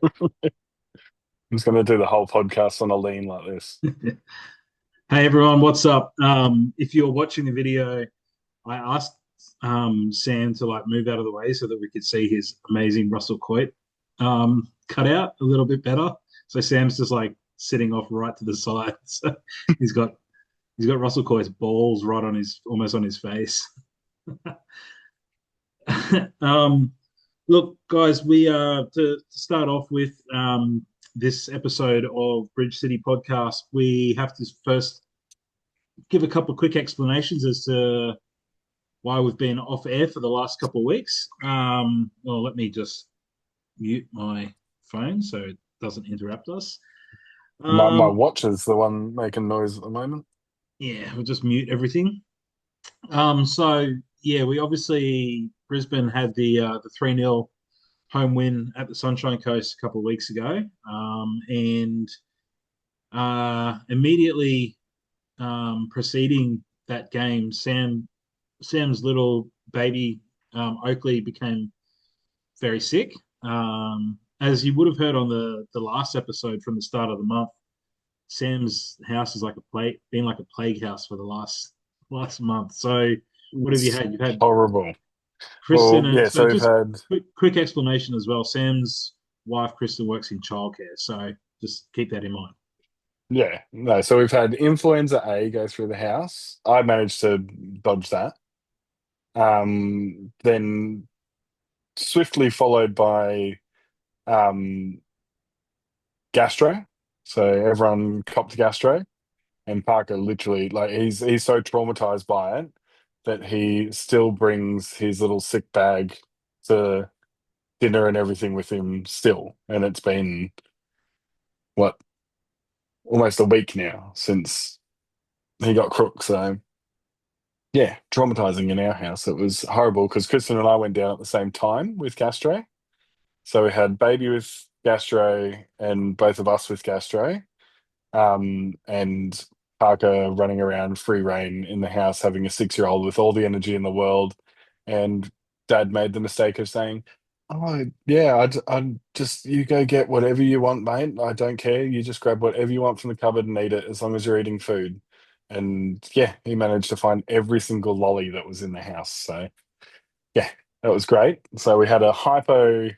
I'm just going to do the whole podcast on a lean like this. Hey everyone, what's up? If you're watching the video, I asked Sam to move out of the way so that we could see his amazing Russell Coit cut out a little bit better. So Sam's just sitting off right to the side. So he's got he's got Russell Coit's balls right on his almost on his face. um, Look, guys, we to start off with this episode of Bridge City Podcast, we have to first give a couple of quick explanations as to why we've been off air for the last couple of weeks. Well, let me just mute my phone so it doesn't interrupt us. My Um, watch is the one making noise at the moment. yeah, we'll just mute everything. So yeah, we obviously Brisbane had the 3-0 home win at the Sunshine Coast a couple of weeks ago, and immediately preceding that game, Sam's little baby Oakley became very sick. As you would have heard on the last episode from the start of the month, Sam's house is been like a plague house for the last month. So what have you It's had? You've had horrible. Kristen, Well, and yeah, so so we've just had, quick explanation as well. Sam's wife Kristen works in childcare, so just keep that in mind. yeah, no, so we've had influenza A go through the house. I managed to dodge that. Then swiftly followed by um, gastro. So everyone copped gastro. And Parker literally, like, he's so traumatized by it that he still brings his little sick bag to dinner and everything with him still. And it's been what, almost a week now since he got crook. So yeah, traumatizing in our house. It was horrible because Kristen and I went down at the same time with gastro. So we had baby with gastro and both of us with gastro. And Parker running around free reign in the house, having a 6-year-old with all the energy in the world. And Dad made the mistake of saying, "Oh, yeah, I'd just, you go get whatever you want, mate. I don't care. You just grab whatever you want from the cupboard and eat it as long as you're eating food." And yeah, he managed to find every single lolly that was in the house. So yeah, that was great. So we had a hypo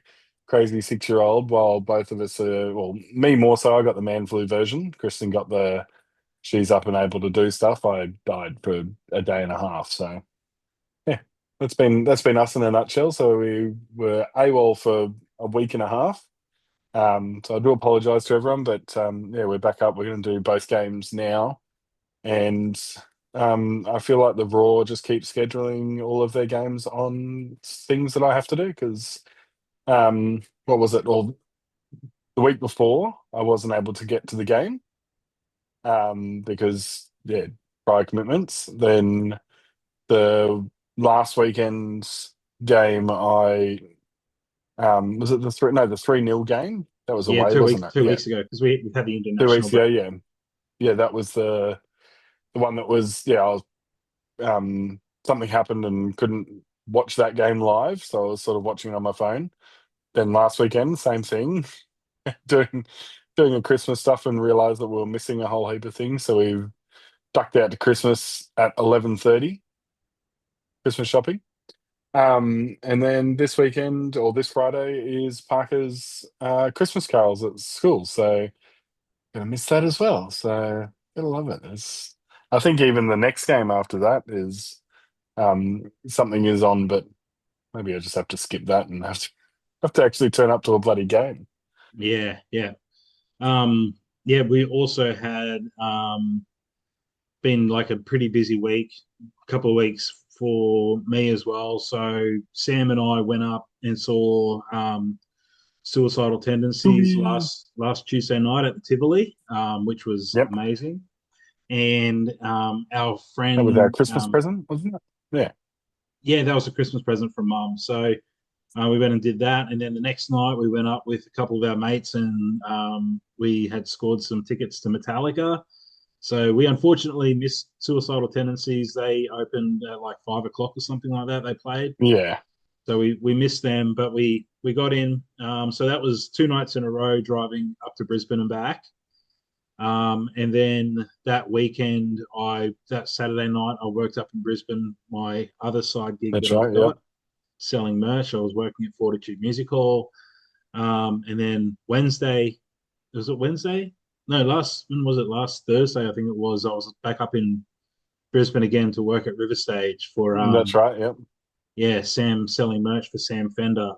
crazy 6-year-old while both of us, well, me more so, I got the man flu version. Kristen got the she's up and able to do stuff. I died for a day and a half. So yeah, that's been us in a nutshell. So we were AWOL for a week and a half. So I do apologise to everyone, but yeah, we're back up. We're going to do both games now, and I feel like the Raw just keeps scheduling all of their games on things that I have to do because what was it? Well, the week before I wasn't able to get to the game because yeah, prior commitments. Then the last weekend's game, I was it the three? No, the 3-0 game. That was Yeah, away, two wasn't weeks it? two Yeah, weeks ago because we had the 2 weeks international ago. break. Yeah, yeah, that was the one that was. Yeah, I was something happened and couldn't watch that game live, so I was sort of watching it on my phone. Then last weekend, same thing, doing doing a Christmas stuff and realized that we were missing a whole heap of things. So we ducked out to Christmas at 11:30, Christmas shopping. And then this weekend or this Friday is Parker's Christmas carols at school. So gonna miss that as well. So gonna love it. I think even the next game after that is something is on, but maybe I just have to skip that and have to actually turn up to a bloody game. Yeah, yeah. Yeah, we also had been like a pretty busy week, a couple of weeks for me as well. So Sam and I went up and saw Suicidal Tendencies Whee! last Tuesday night at the Tivoli, which was Yep, amazing. And our that was our friend, Christmas present, wasn't it? Yeah. yeah, that was a Christmas present from Mum. So we went and did that, and then the next night we went up with a couple of our mates, and we had scored some tickets to Metallica. So we unfortunately missed Suicidal Tendencies. They opened at like 5 o'clock or something like that. They played, Yeah. So we missed them, but we got in. So that was 2 nights in a row driving up to Brisbane and back. And then that weekend, I that Saturday night, I worked up in Brisbane. My other side gig that That's I've right. Yeah. got, selling merch. I was working at Fortitude Music Hall. And then Wednesday, was it Wednesday? No, when was it? Last Thursday, I think it was. I was back up in Brisbane again to work at River Stage for That's right. Yeah. yeah, Sam selling merch for Sam Fender,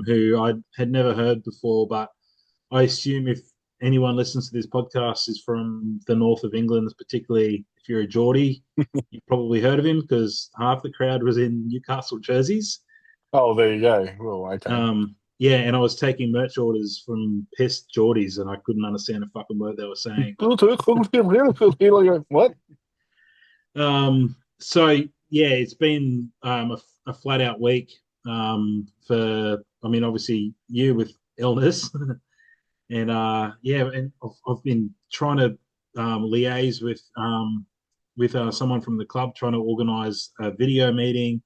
who I had never heard before, but I assume if anyone listens to this podcast is from the north of England, particularly if you're a Geordie, you've probably heard of him because half the crowd was in Newcastle jerseys. Oh, there you go. Well, okay. Yeah, and I was taking merch orders from pissed Geordies, and I couldn't understand a fucking word they were saying. What? So yeah, it's been a flat out week for. I mean, obviously you with illness, and yeah, and I've been trying to liaise with someone from the club, trying to organise a video meeting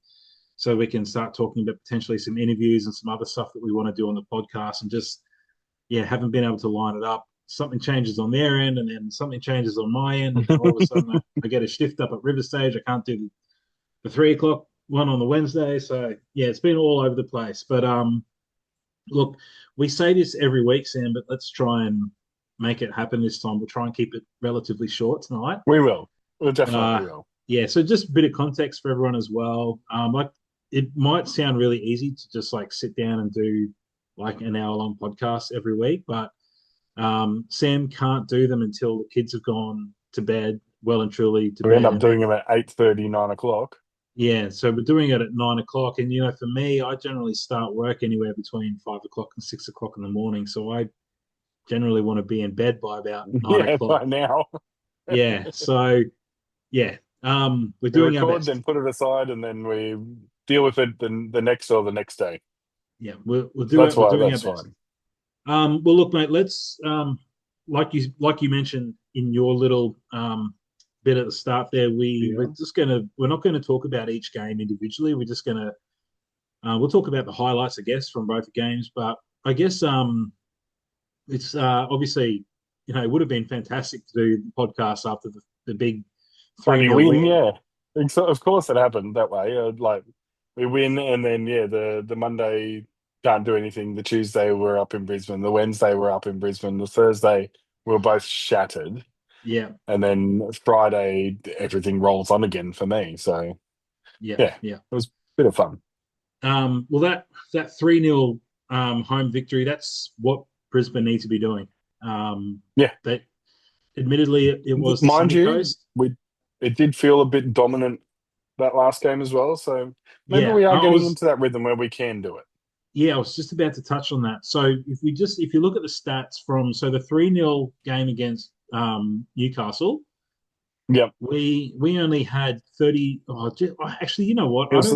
so we can start talking about potentially some interviews and some other stuff that we want to do on the podcast, and just yeah, haven't been able to line it up. Something changes on their end, and then something changes on my end, and then all of a sudden I get a shift up at River Stage. I can't do the 3 o'clock one on the Wednesday, so yeah, it's been all over the place. But look, we say this every week, Sam, but let's try and make it happen this time. We'll try and keep it relatively short tonight. We will. We definitely Uh, will. yeah, so just a bit of context for everyone as well. Like it might sound really easy to just like sit down and do like an hour long podcast every week, but Sam can't do them until the kids have gone to bed, well and truly to We end bed, up and then doing them at 8:30, 9 o'clock. yeah, so we're doing it at 9 o'clock, and for me, I generally start work anywhere between 5 o'clock and 6 o'clock in the morning, so I generally want to be in bed by about nine Yeah, o'clock. by now. Yeah, so yeah, we're We doing our record, best. then put it aside, and then we deal with it the next or the next day. Yeah, we'll So do that's it. We're why doing our that's best. fine. Well, look, mate. Let's like you mentioned in your little bit at the start there. Yeah. We're not gonna talk about each game individually. We're just gonna we'll talk about the highlights, I guess, from both games. But I guess it's obviously it would have been fantastic to do the podcast after the big three Funny nil win, win. yeah. And so, of course, it happened that way. Like we win, and then yeah, the Monday can't do anything. The Tuesday we're up in Brisbane. The Wednesday we're up in Brisbane. The Thursday we're both shattered, Yeah, and then Friday everything rolls on again for me. So yeah, yeah, yeah. it was a bit of fun. Well, that 3-0 home victory, that's what Brisbane need to be doing. Yeah, That admittedly it was the mind sunny you, coast. we it did feel a bit dominant that last game as well. So maybe Yeah, we are I getting was into that rhythm where we can do it. yeah, I was just about to touch on that. So if you look at the stats from the 3-0 game against Newcastle, Yep. we only had 30. Actually, you know what? It was,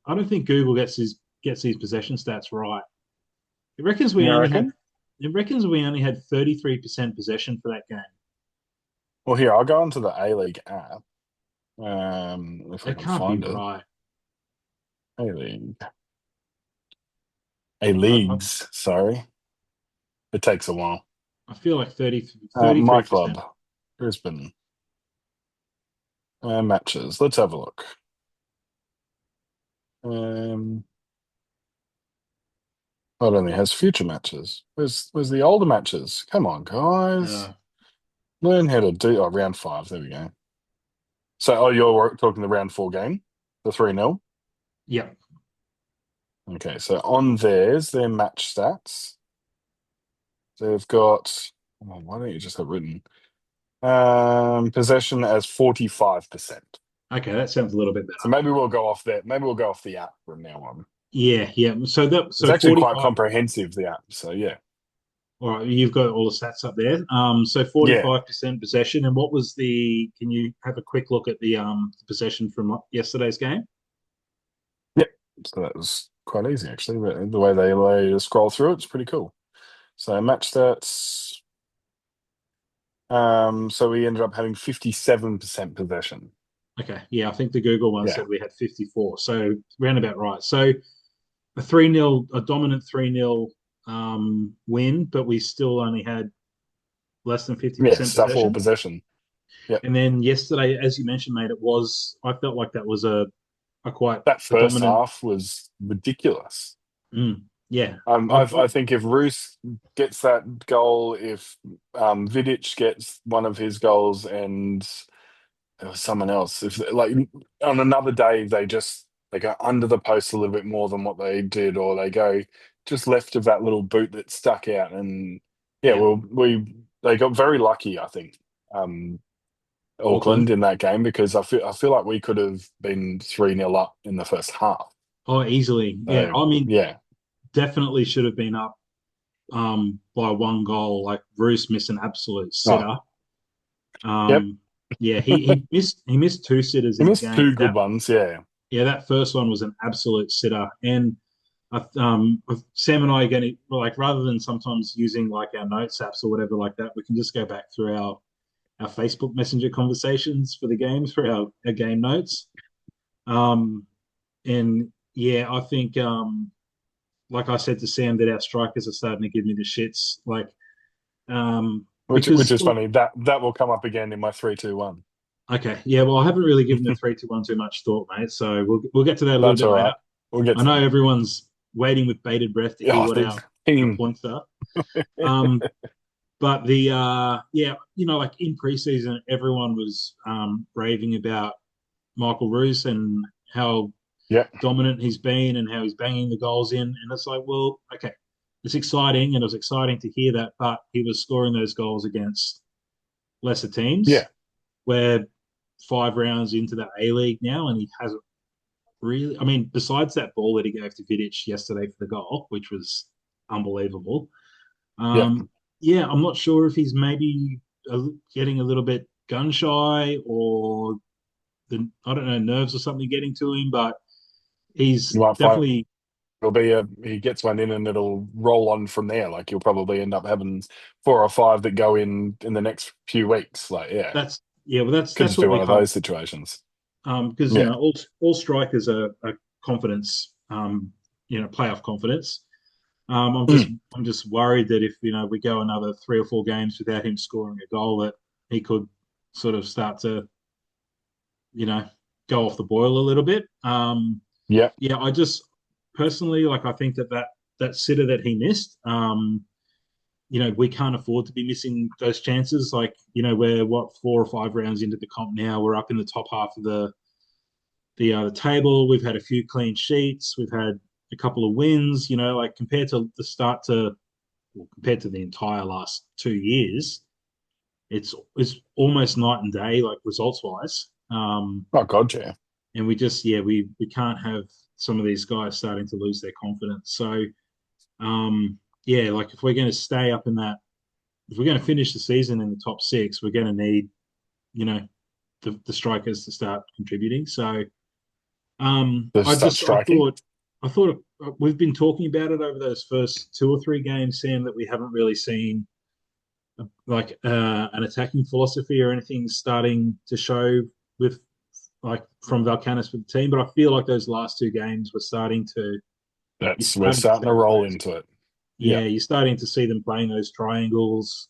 I don't think Google gets these possession stats right. It reckons we you only had reckon? it reckons we only had 33% possession for that game. Well, here, I'll go onto the A League app. If I That can can't be find it. right. A League. A I, Leagues, sorry. It takes a while. I feel like My 33%. club, Brisbane. Matches. Let's have a look. Um, it only has future matches. Where's the older matches? Come on, guys. Uh, Learn how to do. Oh, round five. There we go. So, you're talking the round four game, the 3-0. yeah. Okay, so on theirs, their match stats. They've got. Oh, why don't you just have written possession as 45%. Okay, that sounds a little bit So better. maybe we'll go off there. Maybe we'll go off the app from now on. Yeah, yeah. It's So actually quite 45. comprehensive, the app. So yeah. All right, you've got all the stats up there. So Yeah. 45% possession, and what was the? Can you have a quick look at the possession from yesterday's game? Yep. So that was quite easy actually. But the way they scroll through it's pretty cool. So match stats. So we ended up having 57% possession. Okay, yeah, I think the Google one Yeah. said we had 54, so round about right. So a 3-0, a dominant 3-0 win, but we still only had less than Yeah, 50% stuff all possession. possession. Yep. And then yesterday, as you mentioned, mate, I felt like that was a quite That a first dominant. half was ridiculous. Yeah, I think if Roos gets that goal, if Vidic gets one of his goals, and there was someone else, if like on another day they go under the post a little bit more than what they did, or they go just left of that little boot that stuck out, and yeah, yeah, well, they got very lucky, I think, um, Auckland. Auckland in that game because I feel like we could have been 3-0 up in the first half. Oh, easily. Yeah, So I mean, yeah, definitely should have been up by one goal. Like Bruce missed an absolute oh sitter. yep, Yeah, he missed two sitters he in the missed game. two good ones. Yeah, That first one was an absolute sitter. And Sam and I are going to, like, rather than sometimes using like our notes apps or whatever like that, we can just go back through our Facebook Messenger conversations for the games for our game notes. Um, and yeah, I think like I said to Sam, that our strikers are starting to give me the shits. Like, which because is funny. That will come up again in my 3-2-1. okay, yeah, well, I haven't really given the 3-2-1 too much thought, mate. So we'll get to that a little That's bit all later. right. We'll get I to know them. everyone's waiting with bated breath to hear Oh, what the our team. points are. Um, but the yeah, like in preseason, everyone was raving about Michael Roos and how Yeah, dominant he's been and how he's banging the goals in. And it's like, well, okay, it's exciting, and it was exciting to hear that, but he was scoring those goals against lesser yeah. teams. We're 5 rounds into the A League now, and he hasn't really. I mean, besides that ball that he gave to Vidic yesterday for the goal, which was unbelievable. Yeah. Um, yeah, I'm not sure if he's maybe getting a little bit gun shy, or I don't know, nerves or something getting to him, but You he's might find definitely. he gets one in and it'll roll on from there. Like you'll probably end up having 4 or 5 that go in the next few weeks. Like yeah, That's yeah, well, that's could that's just be what one we of hope. those situations. Because Yeah. all strikers are confidence, playoff confidence. I'm just Mm. I'm just worried that if we go another 3 or 4 games without him scoring a goal, that he could sort of start to you know go off the boil a little bit. Yeah. Yeah, I just personally, like, I think that sitter that he missed. We can't afford to be missing those chances. Like, we're what, 4 or 5 rounds into the comp now. We're up in the top half of the table. We've had a few clean sheets. We've had a couple of wins. Like, compared to the entire last 2 years, it's almost night and day, like results wise. Oh God, yeah. And we can't have some of these guys starting to lose their confidence. So yeah, like, if we're going to stay up in that, if we're going to finish the season in the top six, we're going to need you know the strikers to start contributing. So To start striking. I thought we've been talking about it over those first 2 or 3 games, Sam, that we haven't really seen like an attacking philosophy or anything starting to show with, like, from Valkanis with the team. But I feel like those last 2 games were starting to you're We're starting to starting see to roll those. into it. Yeah, Yeah, you're starting to see them playing those triangles.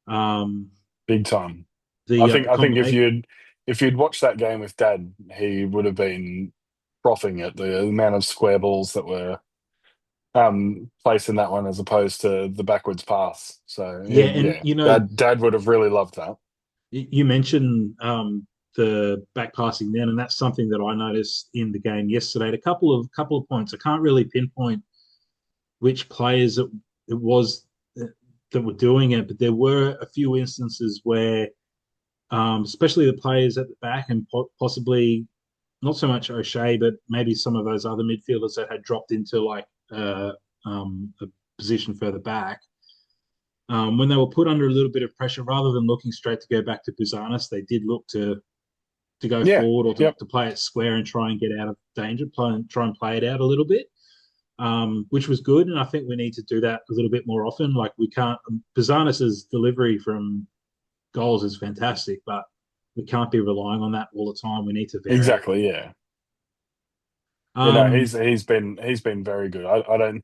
Um, big time. I the think I think combination. if you'd watched that game with Dad, he would have been frothing at the amount of square balls that were placed in that one as opposed to the backwards pass. So Yeah, and yeah, Dad would have really loved that. you mentioned the back passing then, and that's something that I noticed in the game yesterday. A couple of points. I can't really pinpoint which players it was that were doing it, but there were a few instances where, especially the players at the back, and possibly not so much O'Shea, but maybe some of those other midfielders that had dropped into, like, a position further back. When they were put under a little bit of pressure, rather than looking straight to go back to Busanis, they did look to go Yeah, forward, or yep, to play it square and try and get out of danger, try and play it out a little bit, which was good. And I think we need to do that a little bit more often. Like, we can't. Busanis's delivery from goals is fantastic, but we can't be relying on that all the time. We need to vary it. exactly. Yeah, Um, he's been very good. I don't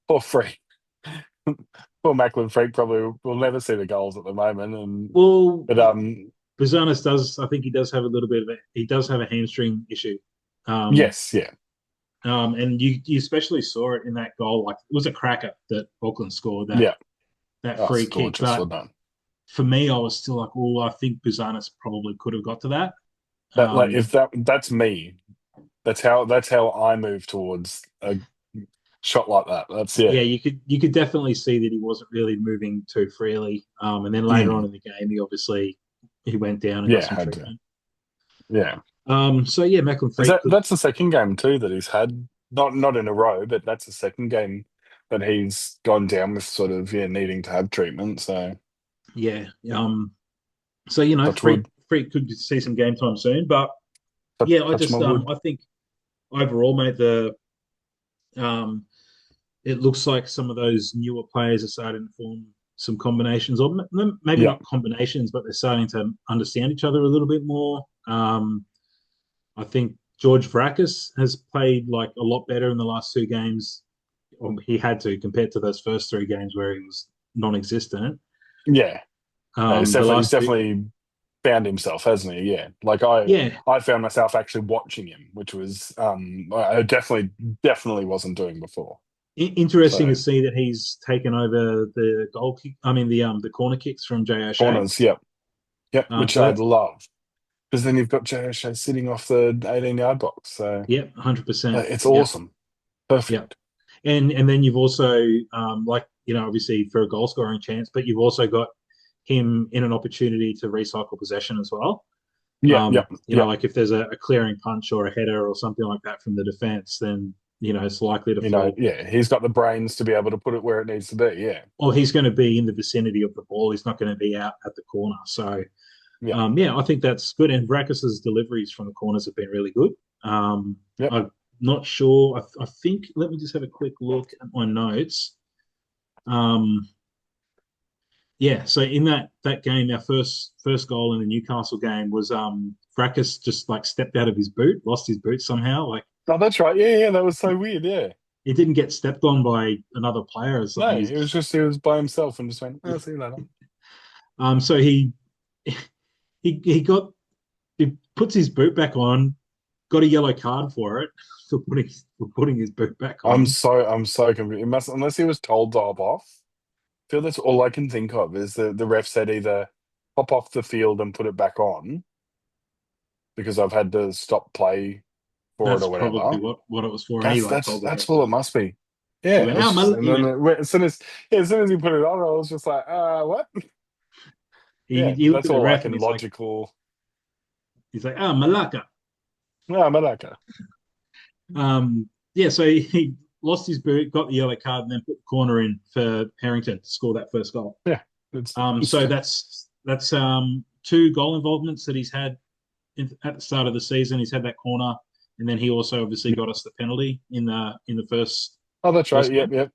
poor Freak. Poor Macklin Freak probably will never see the goals at the moment. And well, but Bazanis does. I think he does have a little bit of a. He does have a hamstring issue. Um, yes, yeah. and you especially saw it in that goal. Like it was a cracker that Auckland scored Yeah. that Oh, free it's kick. gorgeous, But wasn't it? for me, I was still like, oh, I think Bazanis probably could have got to that. That like Um, if that's me, that's how I move towards a shot like that. That's yeah, yeah. you could definitely see that he wasn't really moving too freely. And then later on Mm, in the game, he went down and got yeah, some had to. treatment. Yeah. So yeah, Macklin Is Freak could. that's the second game too that he's had? Not in a row, but that's the second game that he's gone down with sort of yeah needing to have treatment. So Yeah. So touch wood, Freak could see some game time soon. But yeah, touch my wood. I think overall, mate, the um it looks like some of those newer players are starting to form some combinations, or maybe Yeah, not combinations, but they're starting to understand each other a little bit more. I think George Vrakis has played like a lot better in the last two games. Or he had to compared to those first three games where he was non-existent. yeah. No, The he's last two, definitely found himself, hasn't he? Yeah. Like yeah, I found myself actually watching him, which was I definitely wasn't doing before. interesting to So see that he's taken over the goal kick. I mean the corner kicks from Jay O'Shea. corners, yep, yep, which So I that's love because then you've got JSH sitting off the 18-yard box. So yep, 100%. it's Yep, awesome. yep. Perfect. And then you've also like obviously for a goal scoring chance, but you've also got him in an opportunity to recycle possession as well. Yep, yep, yep. Like if there's a clearing punch or a header or something like that from the defense, then it's likely to fall. Yeah, he's got the brains to be able to put it where it needs to be. Yeah, Or he's going to be in the vicinity of the ball. He's not going to be out at the corner. So yeah, yeah, I think that's good. And Vrakis's deliveries from the corners have been really good. yep. I'm not sure. I think let me just have a quick look at my notes. Um, yeah, so in that game, our first goal in the Newcastle game was Vrakis just like stepped out of his boot, lost his boot somehow. Like Oh, that's right. Yeah, yeah, that was so weird. Yeah. he didn't get stepped on by another player or something. No, He's it was just he was by himself and just went, "I'll see you later." so he got he puts his boot back on, got a yellow card for it for putting his boot back on. I'm so confused. It must unless he was told to hop off. I feel that's all I can think of is the ref said either hop off the field and put it back on because I've had to stop play for it That's or probably whatever. what it was for anyway. That's Probably. all it must be. He Yeah, it went, was oh, just, my, and he then went, as soon as he put it on, I was just like, what? Yeah, he looked that's at the all I ref and can he's like, logical. oh, Malaka. No, Malacca. Yeah, so he lost his boot, got the yellow card, and then put the corner in for Harrington to score that first goal. Yeah, So that's two goal involvements that he's had at the start of the season. He's had that corner, and then he also obviously got us the penalty in the oh, that's right. first Yep, game. yep.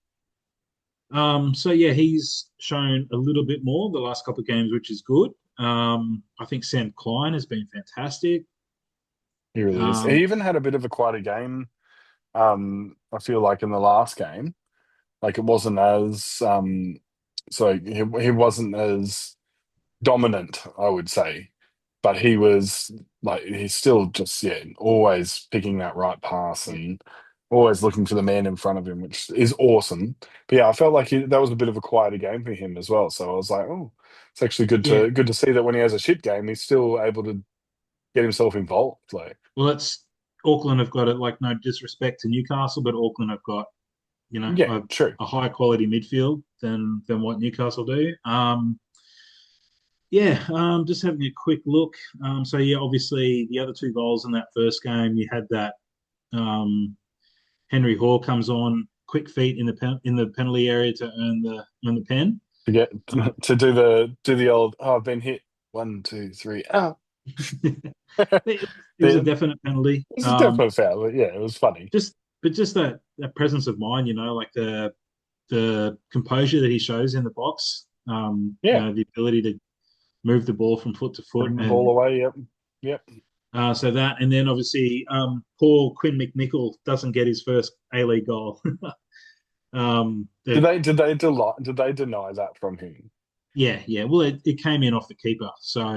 So yeah, he's shown a little bit more the last couple of games, which is good. I think Sam Klein has been fantastic. He really is. Um, He even had a bit of a quieter game. I feel like in the last game, like it wasn't as so he wasn't as dominant, I would say, but he was like he's still just yeah, always picking that right pass and always looking for the man in front of him, which is awesome. But yeah, I felt like that was a bit of a quieter game for him as well. So I was like, oh, it's actually yeah, good to see that when he has a shit game, he's still able to get himself involved. Like, well, it's Auckland have got it. Like no disrespect to Newcastle, but Auckland have got yeah, true. a higher quality midfield than what Newcastle do. Yeah, just having a quick look. So yeah, obviously the other two goals in that first game, you had that um, Henry Hall comes on quick feet in in the penalty area to earn the pen. To get Uh, to do the old oh I've been hit 1 2 3 oh it was a the definite penalty. it's a definite foul but yeah it was funny Just but just that presence of mind, like the composure that he shows in the box. yeah The ability to move the ball from foot to foot putting the ball and away yep So that, and then obviously, poor Quinn McNichol doesn't get his first A-League goal. Did The, they deny that from him? yeah, yeah. Well, it came in off the keeper, so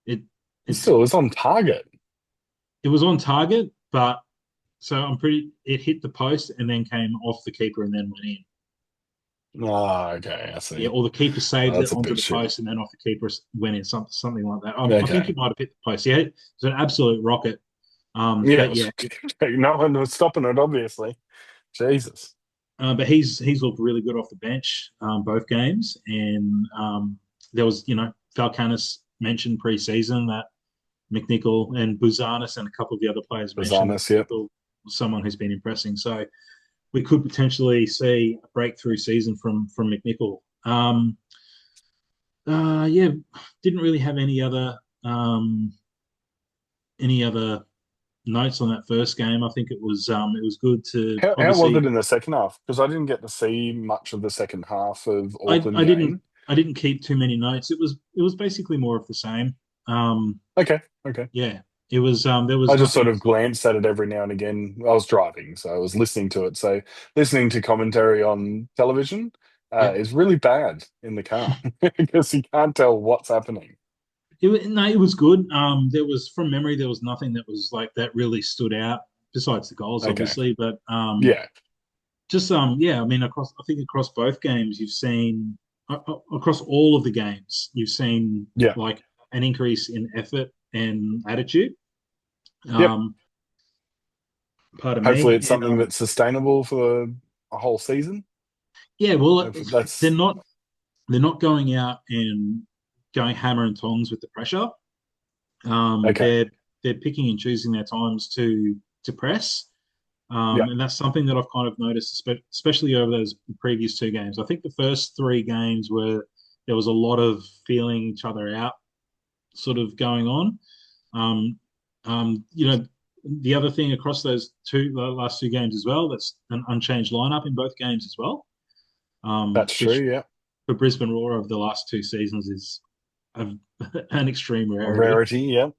it It it's still was on target. it was on target, but so I'm pretty. It hit the post and then came off the keeper and then went in. Oh, okay, I Yeah, see. or the keeper Oh, saved it that's a onto bit the shitty. post and then off the keeper went in, something like that. I think he Okay. might have hit the post. Yeah, it's an absolute rocket. Yeah, But yeah, no one was stopping it, obviously. Jesus. but he's looked really good off the bench both games, and there was Valkanis mentioned pre-season that McNichol and Buzanis and a couple of the other players mentioned that Bizarreness, yep. McNichol was someone who's been impressing. So we could potentially see a breakthrough season from McNichol. Yeah, didn't really have any other notes on that first game. I think it was good to How was obviously. it in the second half? Because I didn't get to see much of the second half of I, Auckland I didn't game. I didn't keep too many notes. It was basically more of the same. Um, Okay, okay. yeah, it was there I was just sort nothing. of glanced at it every now and again. I was driving, so I was listening to it. So listening to commentary on television Yeah, is really bad in the car because you can't tell what's happening. no, it was good. There was from memory there was nothing that was like that really stood out besides the goals, Okay. obviously. But Yeah. just yeah, I mean across both games you've seen across all of the games you've seen Yeah. like an increase in effort and attitude. Yep. Um, Pardon Hopefully me. it's And something that's sustainable for a whole season. yeah, well, they're That's not they're not going out and going hammer and tongs with the pressure. Um, okay. they're they're picking and choosing their times to press. Yeah. And that's something that I've kind of noticed, especially over those previous two games. I think the first three games were there was a lot of feeling each other out sort of going on. Um, you know, the other thing across those the last two games as well, that's an unchanged lineup in both games as well, That's which true. Yeah. for Brisbane Roar over the last two seasons is a, an extreme A rarity. rarity. Yeah.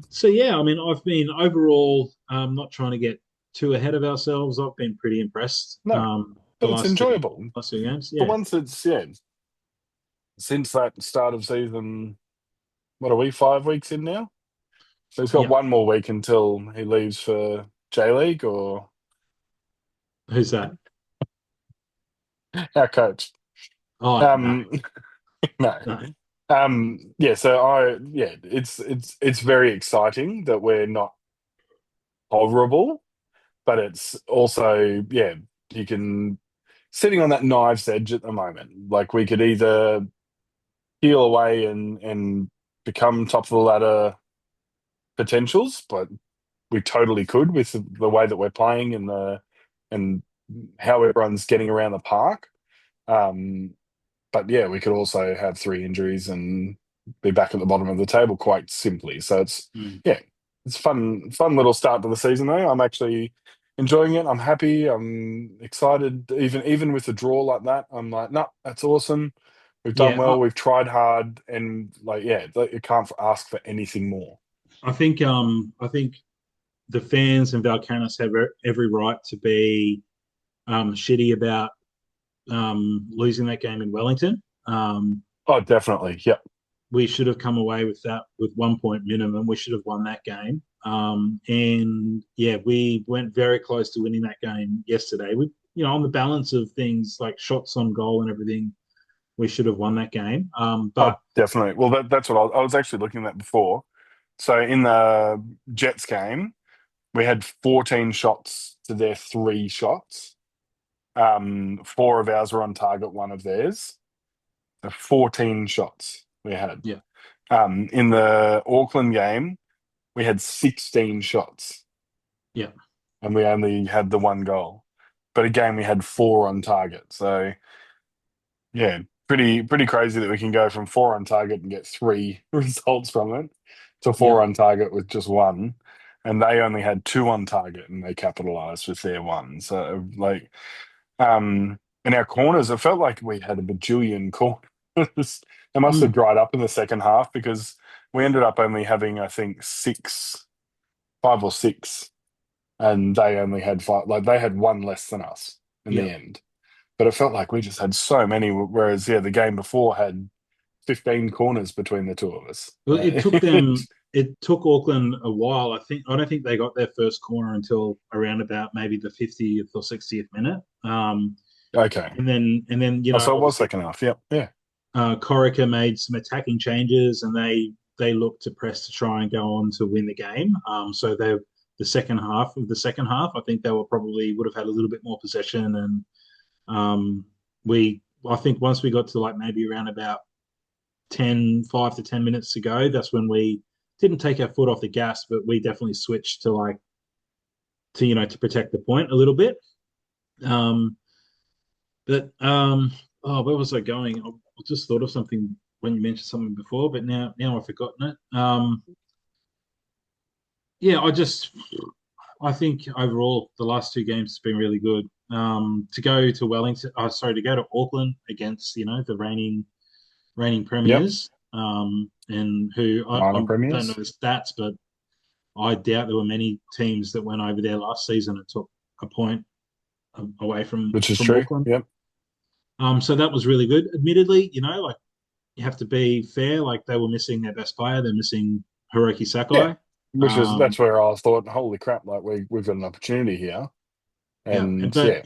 So yeah, I mean, I've been overall not trying to get too ahead of ourselves. I've been pretty impressed No, the but it's enjoyable. last two games. For Yeah, once, it's yeah. Since that start of season, what are we, 5 weeks in now? So he's got yeah. one more week until he leaves for J League or Who's that? our coach. Oh no, Um, no. no. Yeah, so yeah, it's very exciting that we're not horrible, but it's also, yeah, you can sitting on that knife's edge at the moment. Like we could either peel away and become top of the ladder potentials, but we totally could with the way that we're playing and how everyone's getting around the park. Um, but yeah, we could also have three injuries and be back at the bottom of the table quite simply. So it's Mm. yeah, it's fun little start to the season though. I'm actually enjoying it. I'm happy. I'm excited. Even with a draw like that, I'm like, no, that's awesome. We've done Yeah, well. We've tried hard, and like, yeah, like, you can't ask for anything more. I think the fans and Valkanis have every right to be shitty about losing that game in Wellington. Oh, definitely. Yep. We should have come away with that with 1 point minimum. We should have won that game. And yeah, we went very close to winning that game yesterday. We, on the balance of things like shots on goal and everything, we should have won that game. Oh, But definitely. Well, that's what I was actually looking at before. So in the Jets game, we had 14 shots to their three shots. Four of ours were on target, one of theirs. So 14 shots we had. yeah, In the Auckland game, we had 16 shots yeah, and we only had the one goal. But again, we had four on target. So yeah, pretty crazy that we can go from four on target and get three results from it to yeah. four on target with just one. And they only had two on target and they capitalized with their one. So like in our corners, it felt like we had a bajillion corners. They must have Mm. dried up in the second half because we ended up only having, I think, six, five or six, and they only had five. Like they had one less than us in Yeah. the end. But it felt like we just had so many. Whereas, yeah, the game before had 15 corners between the two of us. Well, it took them. It took Auckland a while. I don't think they got their first corner until around about maybe the 50th or 60th minute. Okay. And then Oh, so it was obviously second half. Yep. Yeah. Corica made some attacking changes, and they looked to press to try and go on to win the game. So they the second half, I think they were probably would have had a little bit more possession, and we I think once we got to like maybe around about 5 to 10 minutes to go, that's when we didn't take our foot off the gas, but we definitely switched to like to protect the point a little bit. Um, but oh, where was I going? I just thought of something when you mentioned something before, but now I've forgotten it. Yeah, I think overall the last two games has been really good. To go to Wellington, to go to Auckland against the reigning Yep. premiers, and who Minor I don't know premiers, the stats, but I doubt there were many teams that went over there last season and took a point away from which is from true. Auckland. Yep. So that was really good. Admittedly, like you have to be fair. Like they were missing their best player. They're missing Hiroki Yeah. Sakai. Which is Um, that's where I thought, holy crap, like we've got an opportunity here. yeah, And yeah,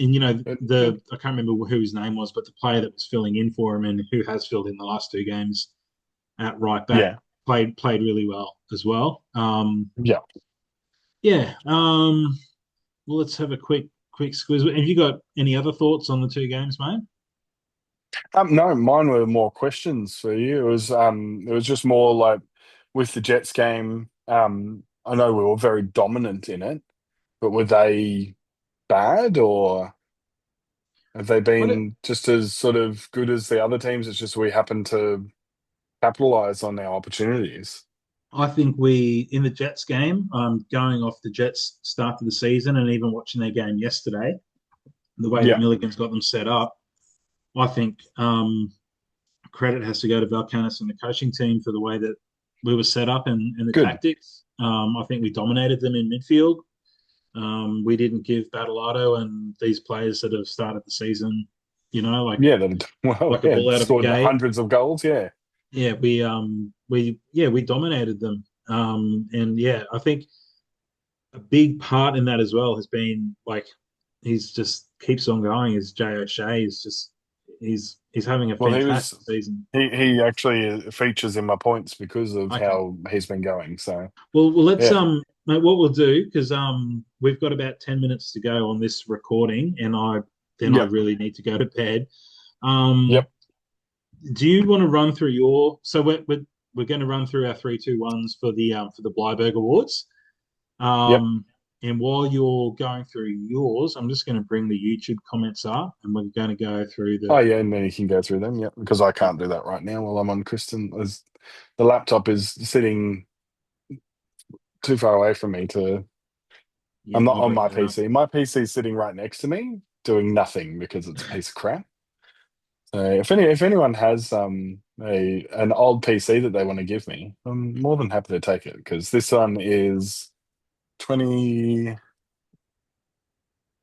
the I can't remember who his name was, but the player that was filling in for him and who has filled in the last two games at right back yeah, played really well as well. yeah. Yeah. Well, let's have a quick squiz. Have you got any other thoughts on the two games, mate? No, mine were more questions for you. It was just more like with the Jets game. I know we were very dominant in it, but were they bad or have they I don't, been just as sort of good as the other teams? It's just we happen to capitalize on our opportunities. I think we in the Jets game, going off the Jets start to the season and even watching their game yesterday, the way that Yeah, Milligan's got them set up, I think credit has to go to Valkanis and the coaching team for the way that we were set up and the good. tactics. I think we dominated them in midfield. We didn't give Battleado and these players that have started the season, like Yeah, that well, like a yeah, ball out of a scored gate. hundreds of goals. Yeah, Yeah, we dominated them. And yeah, I think a big part in that as well has been like he's just keeps on going. Is Jay O'Shea is just he's having a well, fantastic season. he actually features in my points because of Okay. how he's been going. So Well, let's yeah, mate, what we'll do because we've got about 10 minutes to go on this recording, and I yep, really need to go to bed. Um, yep, do you want to run through your? So we're going to run through our 3, 2, 1s for the Bleiberg Awards. yep. Um, and while you're going through yours, I'm just going to bring the YouTube comments up, and we're going to go through Oh the. yeah, and then you can go through them. Yep, because I can't do that right now while I'm on Kristen. As the laptop is sitting too far away from me to. Yeah, I'm not I'll on bring my that up. PC. My PC is sitting right next to me, doing nothing because it's a piece of crap. So if anyone has a an old PC that they want to give me, I'm more than happy to take it because this one is 20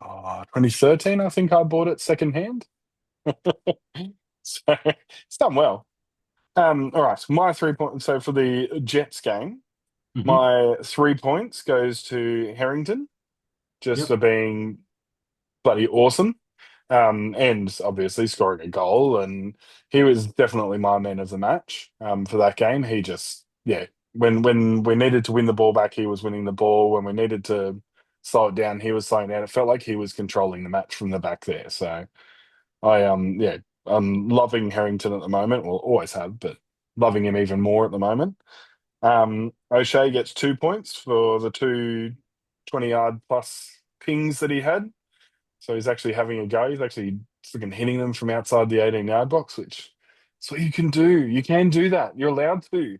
2013. I think I bought it secondhand. So it's done well. All right, my 3 points. So for the Jets game, Hmm. my 3 points goes to Harrington just for Yep. being bloody awesome. And obviously scoring a goal. And he was definitely my man of the match for that game. He just, yeah, when we needed to win the ball back, he was winning the ball. When we needed to slow it down, he was slowing down. It felt like he was controlling the match from the back there. So yeah, I'm loving Harrington at the moment. Well, always have, but loving him even more at the moment. O'Shea gets 2 points for the two 20-yard plus pings that he had. So he's actually having a go. He's actually freaking hitting them from outside the 18-yard box, which is what you can do. You can do that. You're allowed to. You're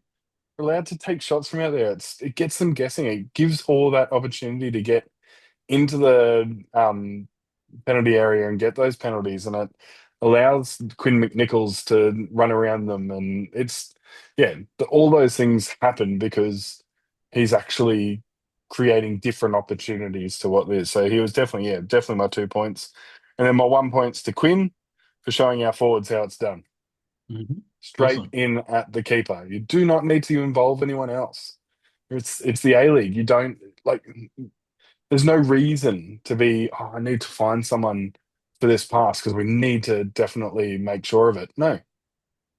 allowed to take shots from out there. It gets them guessing. It gives Hall that opportunity to get into the penalty area and get those penalties. And allows Quinn McNichols to run around them, and it's yeah, all those things happen because he's actually creating different opportunities to what is. So he was definitely, yeah, definitely my 2 points, and then my 1 points to Quinn for showing our forwards how it's done. Mhm. Straight Awesome. in at the keeper. You do not need to involve anyone else. It's the A League. You don't like. There's no reason to be. Oh, I need to find someone for this pass because we need to definitely make sure of it. No,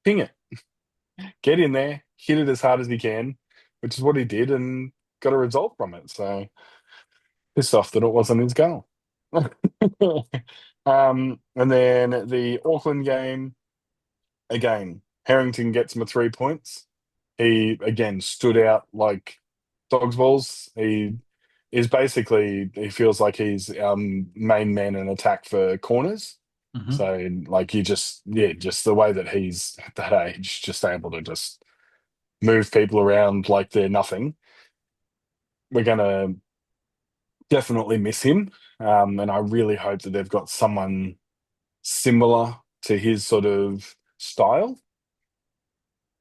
ping it. Get in there, hit it as hard as he can, which is what he did, and got a result from it. So pissed off that it wasn't his goal. And then the Auckland game again. Harrington gets my 3 points. He again stood out like dog's balls. He feels like he's main man in attack for corners. Hmm. So like you just yeah, just the way that he's at that age, just able to just move people around like they're nothing. We're gonna definitely miss him. And I really hope that they've got someone similar to his sort of style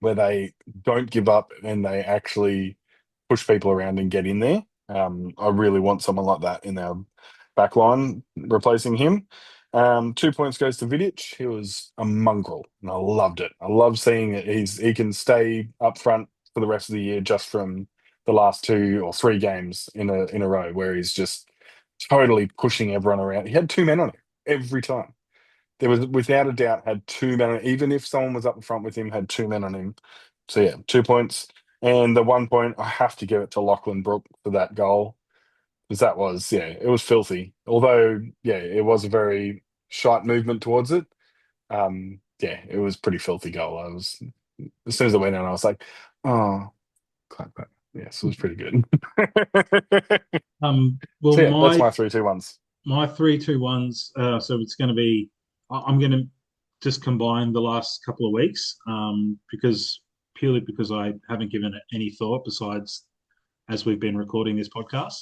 where they don't give up and they actually push people around and get in there. I really want someone like that in our back line replacing him. 2 points goes to Vidic. He was a mongrel, and I loved it. I love seeing that he can stay up front for the rest of the year just from the last 2 or 3 games in a row where he's just totally pushing everyone around. He had 2 men on him every time. There was without a doubt had 2 men, even if someone was up in front with him, had 2 men on him. So yeah, 2 points. And the 1 point, I have to give it to Lachlan Brook for that goal. Because that was, yeah, it was filthy. Although, yeah, it was a very shite movement towards it. Yeah, it was pretty filthy goal. I was as soon as I went in, I was like, oh, clap, clap. Yes, it was pretty good. Well, So yeah, that's my 3-2-1s. my 3-2-1s. So it's going to be. I'm going to just combine the last couple of weeks, because purely because I haven't given it any thought besides as we've been recording this podcast.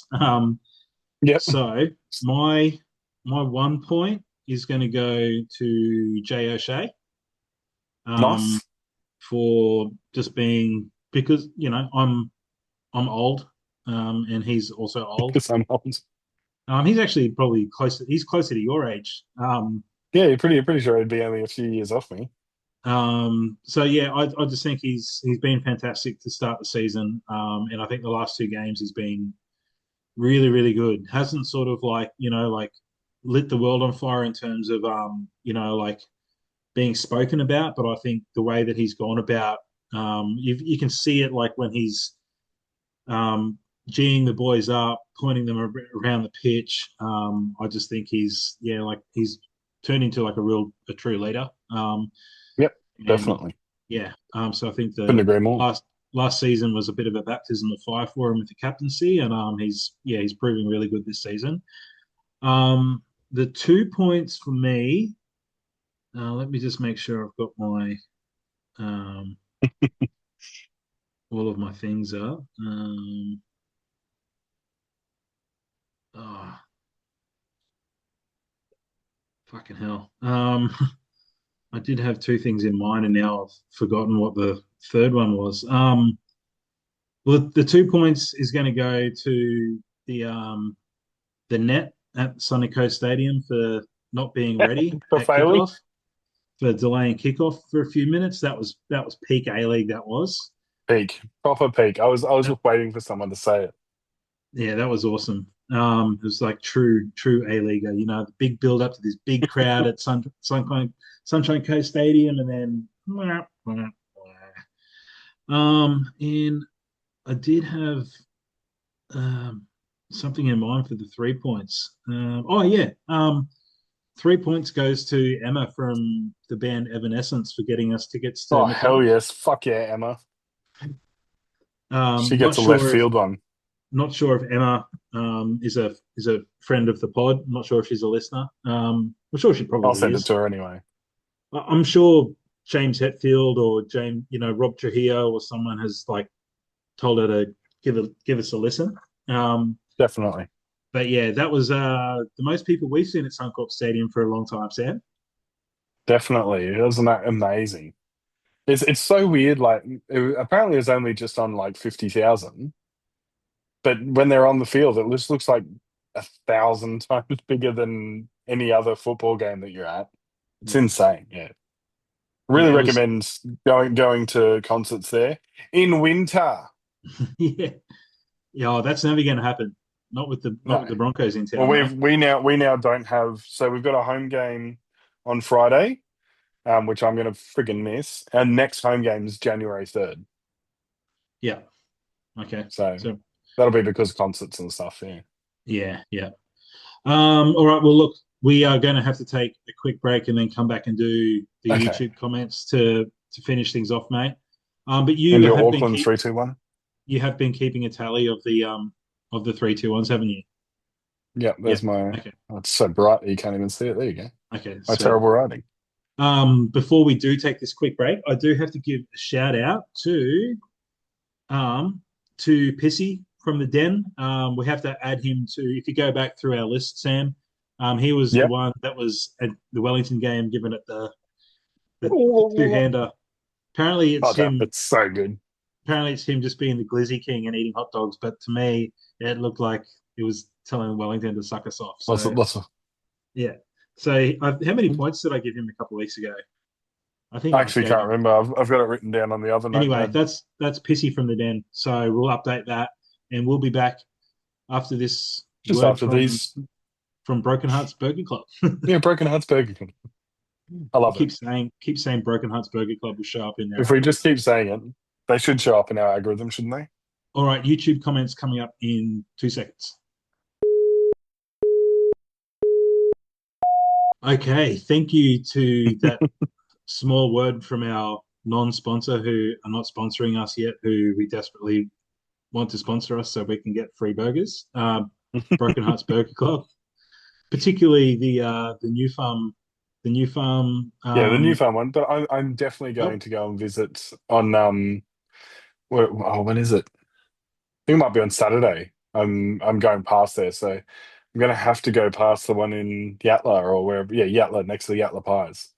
Yep. So my my 1 point is going to go to Jay O'Shea, um, Nice. for just being because I'm old, and he's also old. Because I'm old. He's actually probably he's closer to your age. Yeah, you're pretty sure he'd be only a few years off me. So yeah, I just think he's been fantastic to start the season. And I think the last 2 games he's been really, really good. Hasn't sort of like lit the world on fire in terms of like being spoken about, but I think the way that he's gone about, you can see it like when he's um, geeing the boys up, pointing them around the pitch. I just think he's turned into like a true leader. Yep, And definitely. yeah, so I think Couldn't the agree more. last season was a bit of a baptism of fire for him with the captaincy, and he's proving really good this season. The 2 points for me. Let me just make sure I've got my um, all of my things up. Oh, fucking hell. I did have 2 things in mind, and now I've forgotten what the third one was. Well, the 2 points is going to go to the net at Sunny Coast Stadium for not being ready For at Faley, kickoff, for delaying kickoff for a few minutes. That was peak A League. That was. peak, proper peak. I was That, waiting for someone to say it. yeah, that was awesome. It was like true A League. The big build up to this big crowd at Sunshine Coast Stadium, and then and I did have um, something in mind for the 3 points. Oh yeah, 3 points goes to Emma from the band Evanescence for getting us tickets to Oh hell Macca's. yes, fuck yeah, Emma. She Not gets a left sure if field one. Emma is a friend of the pod. I'm not sure if she's a listener. I'm sure she I'll probably send it is. to her anyway. I'm sure James Hetfield or James, Rob Trujillo or someone has like told her to give us a listen. Um, Definitely. but yeah, that was the most people we've seen at Suncorp Stadium for a long time, Sam. definitely. Isn't that amazing? It's so weird. Like apparently, it's only just on like 50,000, but when they're on the field, it just looks like 1,000 times bigger than any other football game that you're at. It's Yeah, insane. Yeah, really yeah, it was. recommend going to concerts there in winter. Yeah, yeah. Oh, that's never going to happen. Not with No, the Broncos in well town, mate. we now don't have. So we've got a home game on Friday, which I'm going to friggin' miss. And next home game is January 3rd. Yeah. Okay. So So that'll be because of concerts and stuff. Yeah. yeah, yeah. All right. Well, look, we are going to have to take a quick break and then come back and do the Okay. YouTube comments to finish things off, mate. But And your Auckland 3-2-1. you have been keeping a tally of the 3-2-1s, haven't you? Yep, Yeah. there's my. Okay. Oh, it's so bright that you can't even see it. There you go. Okay. My Sweet. terrible writing. Before we do take this quick break, I do have to give a shout out um to Pissy from the Den. We have to add him to. If you go back through our list, Sam, he was the Yep. one that was at the Wellington game, giving it the two Oh, hander. Apparently, it's damn, him. it's so good. Apparently, it's him just being the glizzy king and eating hot dogs. But to me, it looked like it was telling Wellington to suck us off. Lots of, So lots of. yeah. So how many points did I give him a couple of weeks ago? I think I I just actually gave can't him. remember. I've got it written down on the other Anyway, notepad. that's Pissy from the Den. So we'll update that, and we'll be back after this Just word after these, from Broken Hearts Burger Club. yeah, Broken Hearts Burger King. I We'll love it. keep saying Broken Hearts Burger Club will show up in their If we just algorithm. keep saying it, they should show up in our algorithm, shouldn't they? All right, YouTube comments coming up in 2 seconds. Okay, thank you to that small word from our non-sponsor who are not sponsoring us yet, who we desperately want to sponsor us so we can get free burgers. Broken Hearts Burger Club, particularly the new farm, the new farm. Yeah, the new farm one. But I'm definitely Oh, going to go and visit on when is it? I think it might be on Saturday. I'm going past there, so I'm gonna have to go past the one in Yatla or wherever. Yeah, Yatla next to the Yatla Pies.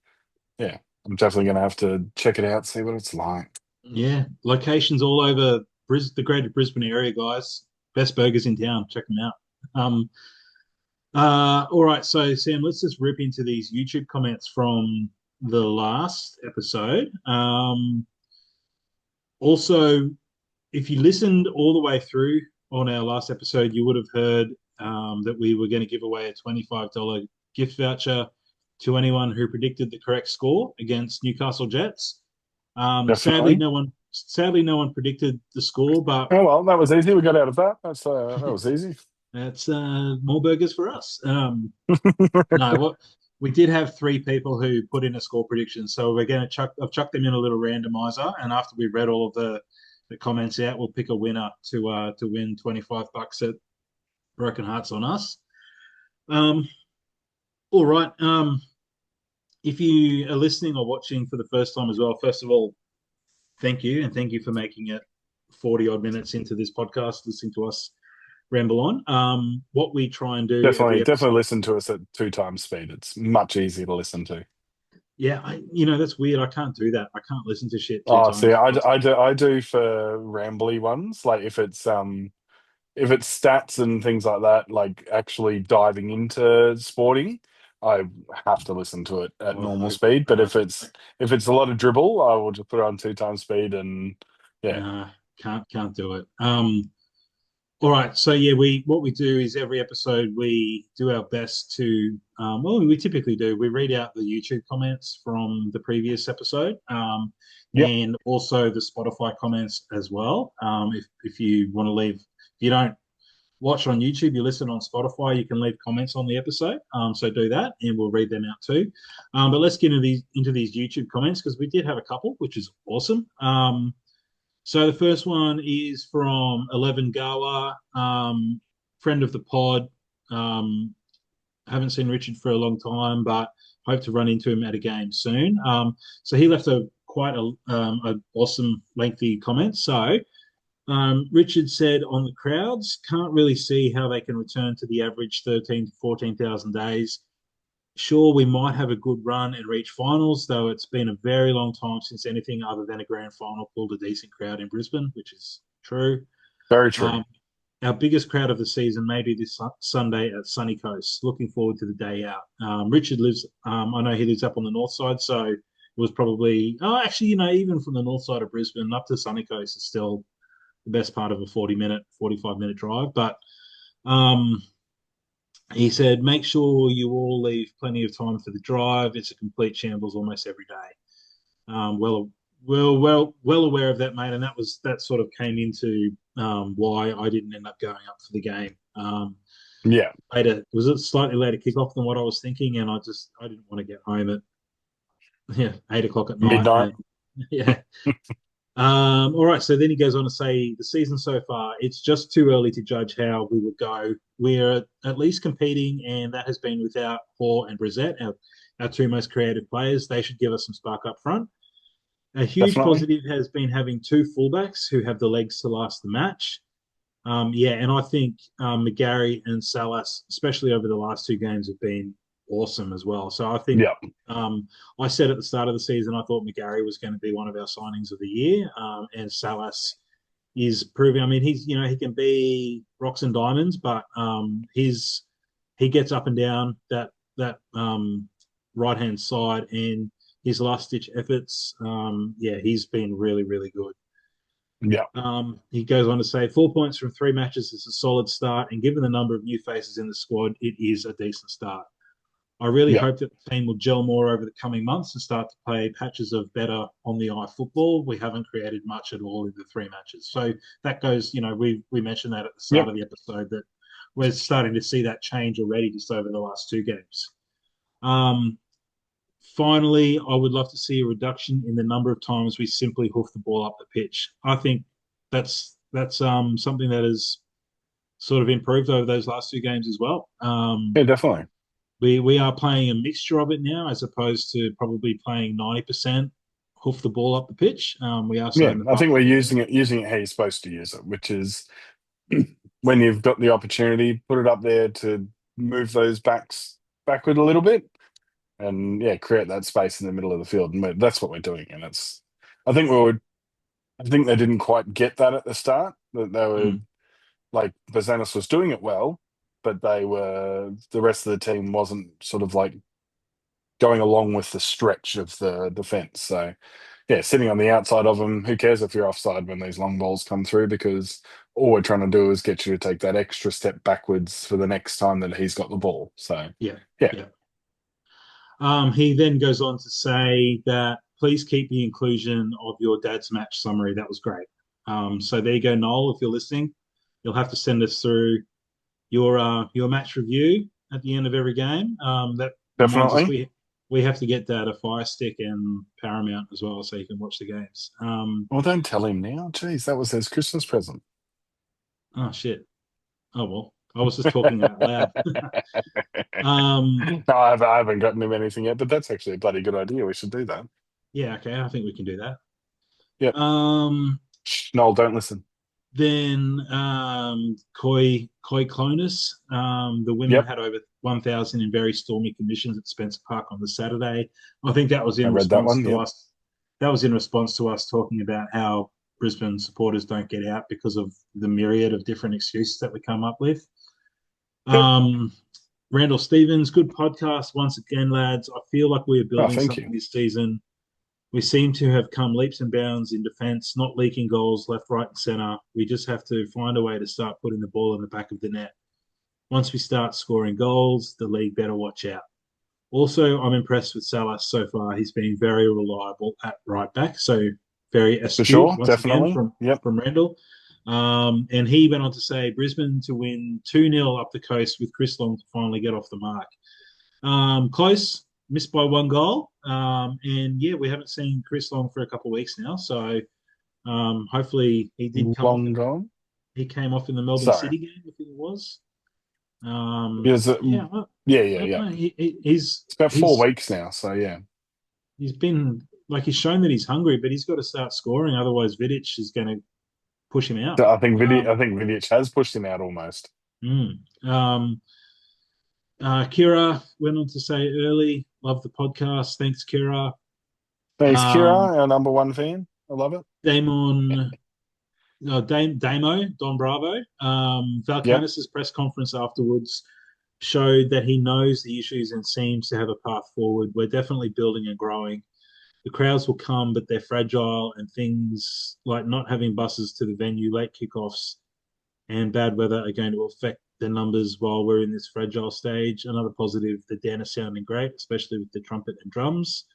Yeah, I'm definitely gonna have to check it out, see what it's like. yeah, locations all over the greater Brisbane area, guys. Best burgers in town. Check them out. Um, all right, so Sam, let's just rip into these YouTube comments from the last episode. Also, if you listened all the way through on our last episode, you would have heard that we were going to give away a $25 gift voucher to anyone who predicted the correct score against Newcastle Jets. Definitely. Sadly, no one predicted the score, but Oh well, that was easy. We got out of that. That was easy. that's more burgers for us. No, what we did have three people who put in a score prediction, so we're going to chuck. I've chucked them in a little randomizer, and after we read all of the comments out, we'll pick a winner to win $25 at Broken Hearts on us. Um, all right. If you are listening or watching for the first time as well, first of all, thank you, and thank you for making it 40 odd minutes into this podcast, listening to us ramble on. What we try and do every Definitely episode. listen to us at 2 times speed. It's much easier to listen to. Yeah, that's weird. I can't do that. I can't listen to shit two Oh, see, times. I do for rambly ones. Like if it's stats and things like that, like actually diving into sporting, I have to listen to it at normal Oh, speed. But uh, if it's a lot of dribble, I will just put it on 2 times speed and yeah, nah, can't do it. All right, so yeah, we what we do is every episode we do our best to well, we typically do. We read out the YouTube comments from the previous episode, yep, and also the Spotify comments as well. If you want to leave, if you don't watch on YouTube, you listen on Spotify, you can leave comments on the episode. So do that, and we'll read them out too. But let's get into these YouTube comments because we did have a couple, which is awesome. So the first one is from 11 Gawa, friend of the pod. Um, haven't seen Richard for a long time, but hope to run into him at a game soon. So he left a awesome lengthy comment. So Richard said on the crowds, can't really see how they can return to the average 13 to 14,000 days Sure, we might have a good run and reach finals, though it's been a very long time since anything other than a grand final pulled a decent crowd in Brisbane, which is true. Very true. Um, our biggest crowd of the season may be this Sunday at Sunny Coast. Looking forward to the day out. Richard lives, I know he lives up on the north side, so it was probably, oh, actually, even from the north side of Brisbane up to Sunny Coast is still the best part of a 40-minute, 45-minute drive. But um, he said, make sure you all leave plenty of time for the drive. It's a complete shambles almost every day. Well aware of that, mate, and that sort of came into why I didn't end up going up for the game. Yeah. Later, it was a slightly later kickoff than what I was thinking, and I didn't want to get home at 8 o'clock at night, Midnight. and yeah. All right, so then he goes on to say the season so far, it's just too early to judge how we would go. We're at least competing, and that has been without Hoare and Brissett, our two most creative players. They should give us some spark up front. A huge Definitely. positive has been having two fullbacks who have the legs to last the match. Yeah, and I think McGarry and Salas, especially over the last two games, have been awesome as well. So I think Yeah. I said at the start of the season I thought McGarry was going to be one of our signings of the year, and Salas is proving. I mean, he can be rocks and diamonds, but he gets up and down that right hand side, and his last ditch efforts. Yeah, he's been really really good. Yeah. He goes on to say 4 points from three matches is a solid start, and given the number of new faces in the squad, it is a decent start. I really Yeah. hope that the team will gel more over the coming months and start to play patches of better on the eye football. We haven't created much at all in the three matches. So that goes, we mentioned that at the start Yep. of the episode that we're starting to see that change already just over the last two games. Um, Finally, I would love to see a reduction in the number of times we simply hoof the ball up the pitch. I think that's something that has sort of improved over those last two games as well. Yeah, definitely. We are playing a mixture of it now, as opposed to probably playing 90% hoof the ball up the pitch. We are Yeah. starting to I find think a we're bit more. using it how you're supposed to use it, which is when you've got the opportunity, put it up there to move those backs backward a little bit and yeah, create that space in the middle of the field. And that's what we're doing. And I think I think they didn't quite get that at the start, that they were Mm, like, Bazanis was doing it well, but the rest of the team wasn't sort of like going along with the stretch of the defense. So yeah, sitting on the outside of them, who cares if you're offside when these long balls come through? Because all we're trying to do is get you to take that extra step backwards for the next time that he's got the ball. So yeah, yeah, yeah. He then goes on to say that please keep the inclusion of your dad's match summary. That was great. So there you go, Noel. If you're listening, you'll have to send us through your match review at the end of every game. That reminds us definitely. we have to get that a Fire Stick and Paramount as well, so you can watch the games. Well, don't tell him now. Jeez, that was his Christmas present. Oh shit. Oh well, I was just talking out No, loud. um, I haven't gotten him anything yet, but that's actually a bloody good idea. We should do that. yeah, okay, I think we can do that. Yep. Um, Shh, Noel, don't listen. then Koi Clonus, the women Yep, had over 1,000 in very stormy conditions at Spencer Park on the Saturday. I think that was I in read that response one. to Yep. us. That was in response to us talking about how Brisbane supporters don't get out because of the myriad of different excuses that we come up with. Yep. Um, Randall Stevens, good podcast once again, lads. I feel like we are Oh, building thank something you. this season. We seem to have come leaps and bounds in defence, not leaking goals left, right, and centre. We just have to find a way to start putting the ball in the back of the net. Once we start scoring goals, the league better watch out. Also, I'm impressed with Salah so far. He's been very reliable at right back, so very For astute sure, once again definitely. from Yep. Randall. And he went on to say Brisbane to win 2-0 up the coast with Chris Long to finally get off the mark. Close, missed by one goal. And yeah, we haven't seen Chris Long for a couple of weeks now. So hopefully he did come off Long in gone. he came off in the Melbourne Sorry. City game, I think it was. Yes. Yeah, Yeah, yeah, I don't yeah. know. It's about four He's weeks now, so yeah. he's been like he's shown that he's hungry, but he's got to start scoring. Otherwise, Vidic is going to push him out. So Um, I think Vidic has pushed him out almost. mm, um, Kira went on to say early, love the podcast. Thanks, Kira. Thanks, Um, Kira, our number one fan. I love it. Damon, Damo, Don Bravo. Yep. Valkanis' press conference afterwards showed that he knows the issues and seems to have a path forward. We're definitely building and growing. The crowds will come, but they're fragile, and things like not having buses to the venue, late kickoffs, and bad weather are going to affect the numbers while we're in this fragile stage. Another positive, the Dan is sounding great, especially with the trumpet and drums.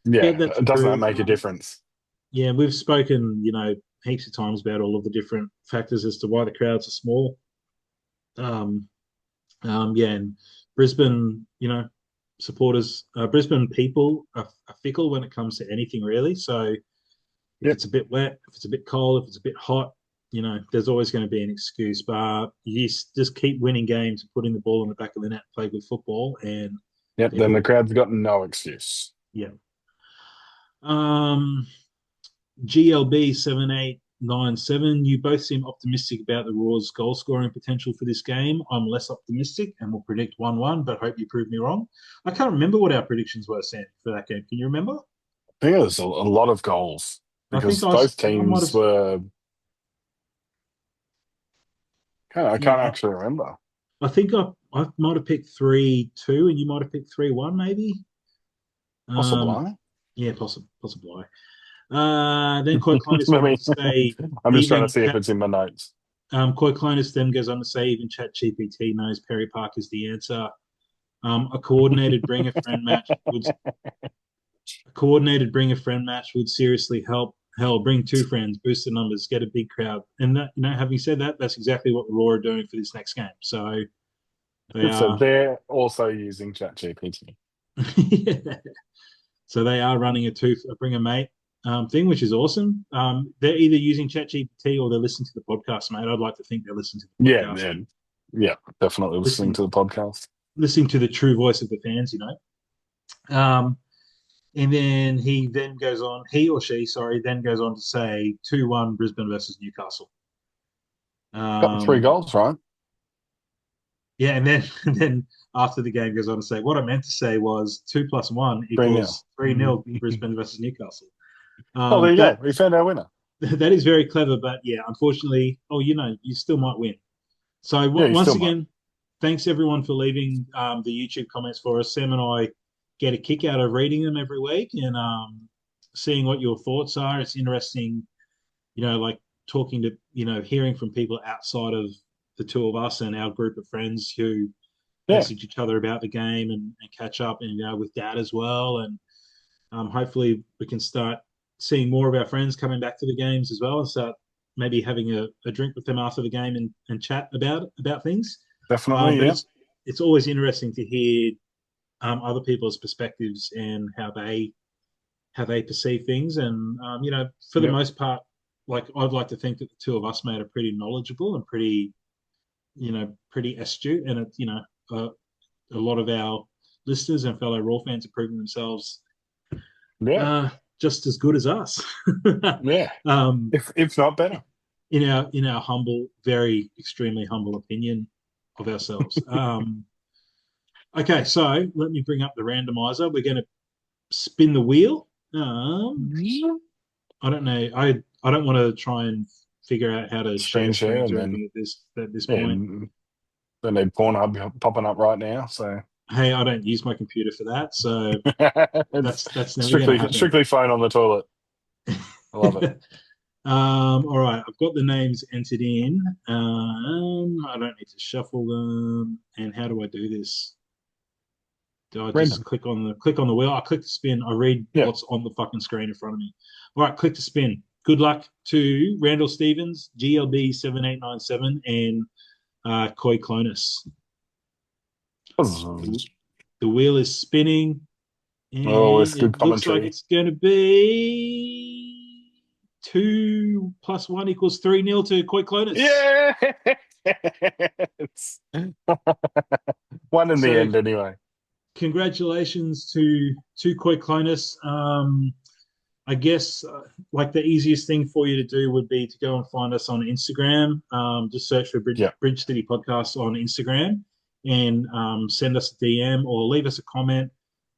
Yeah, Yeah. that's Doesn't that true. make a difference? Yeah, we've spoken, heaps of times about all of the different factors as to why the crowds are small. Um, yeah, and Brisbane, supporters, Brisbane people are fickle when it comes to anything really. So if Yep. it's a bit wet, if it's a bit cold, if it's a bit hot, there's always going to be an excuse. But you just keep winning games, putting the ball in the back of the net, play with football, and Yep. Then the people, crowd's got no excuse. yeah. Um, GLB 7897, you both seem optimistic about the Roar's goal scoring potential for this game. I'm less optimistic and will predict 1-1, but hope you prove me wrong. I can't remember what our predictions were, Sam, for that game. Can you remember? I think it was a lot of goals I think because both I might teams have, were. I can't yeah, actually remember. I think I might have picked 3-2 and you might have picked 3-1, maybe. Um, Possibly. yeah, possibly. Then Koi Clonus I went on mean, to say, I'm just trying to even see if it's in my notes. Koi Clonus then goes on to say, even ChatGPT knows Perry Park is the answer. A coordinated bring a friend match would seriously help. Hell, bring two friends, boost the numbers, get a big crowd. And that, having said that, that's exactly what the Raw are doing for this next game. So they So are, they're also using ChatGPT. yeah. So they are running a bring a mate thing, which is awesome. They're either using ChatGPT or they're listening to the podcast, mate. I'd like to think they're listening to the Yeah, podcast, yeah, yeah. Definitely listening listening to the podcast. listening to the true voice of the fans. And then he or she, sorry, then goes on to say 2-1 Brisbane versus Newcastle. Got the three Um, goals, right? yeah, and then and then after the game goes on to say, what I meant to say was 2 plus 1 3 nil. equals 3-0 Brisbane versus Newcastle. Oh, there you go. That We found our winner. that is very clever, but yeah, unfortunately, you still might win. So Yeah, you once still might. again, thanks everyone for leaving the YouTube comments for us. Sam and I get a kick out of reading them every week and seeing what your thoughts are. It's interesting, like talking to, hearing from people outside of the two of us and our group of friends who Yeah, message each other about the game and catch up and, with dad as well. And hopefully we can start seeing more of our friends coming back to the games as well and start maybe having a drink with them after the game and chat about things. definitely. But Yeah, it's always interesting to hear other people's perspectives and how they perceive things. And for the yep, most part, like I'd like to think that the two of us made are pretty knowledgeable and pretty astute. And a lot of our listeners and fellow Raw fans are proving themselves yeah, uh, just as good as us. yeah. um, If not better. in our humble, very extremely humble opinion of ourselves. Okay, so let me bring up the randomizer. We're going to spin the wheel. I don't know. I don't want to try and figure out how to share Screen share, screens and or then anything at this yeah, point. they need Pornhub popping up right now. So Hey, I don't use my computer for that, so it's that's never going to happen. strictly phone on the toilet. I love it. All right, I've got the names entered in. I don't need to shuffle them. And how do I do this? Do I just Random. click on the wheel? I click to spin. I read Yeah. what's on the fucking screen in front of me. All right, click to spin. Good luck to Randall Stevens, GLB 7897, and Koi Clonus. The, the wheel is spinning, Oh, it's and good it looks like commentary. it's going to be 2 plus 1 equals 3-0 to Koi Clonus. Yeah. It's one in the So end, anyway. congratulations to Koi Clonus. I guess like the easiest thing for you to do would be to go and find us on Instagram. Just search for Yeah. Bridge City Podcast on Instagram, and send us a DM or leave us a comment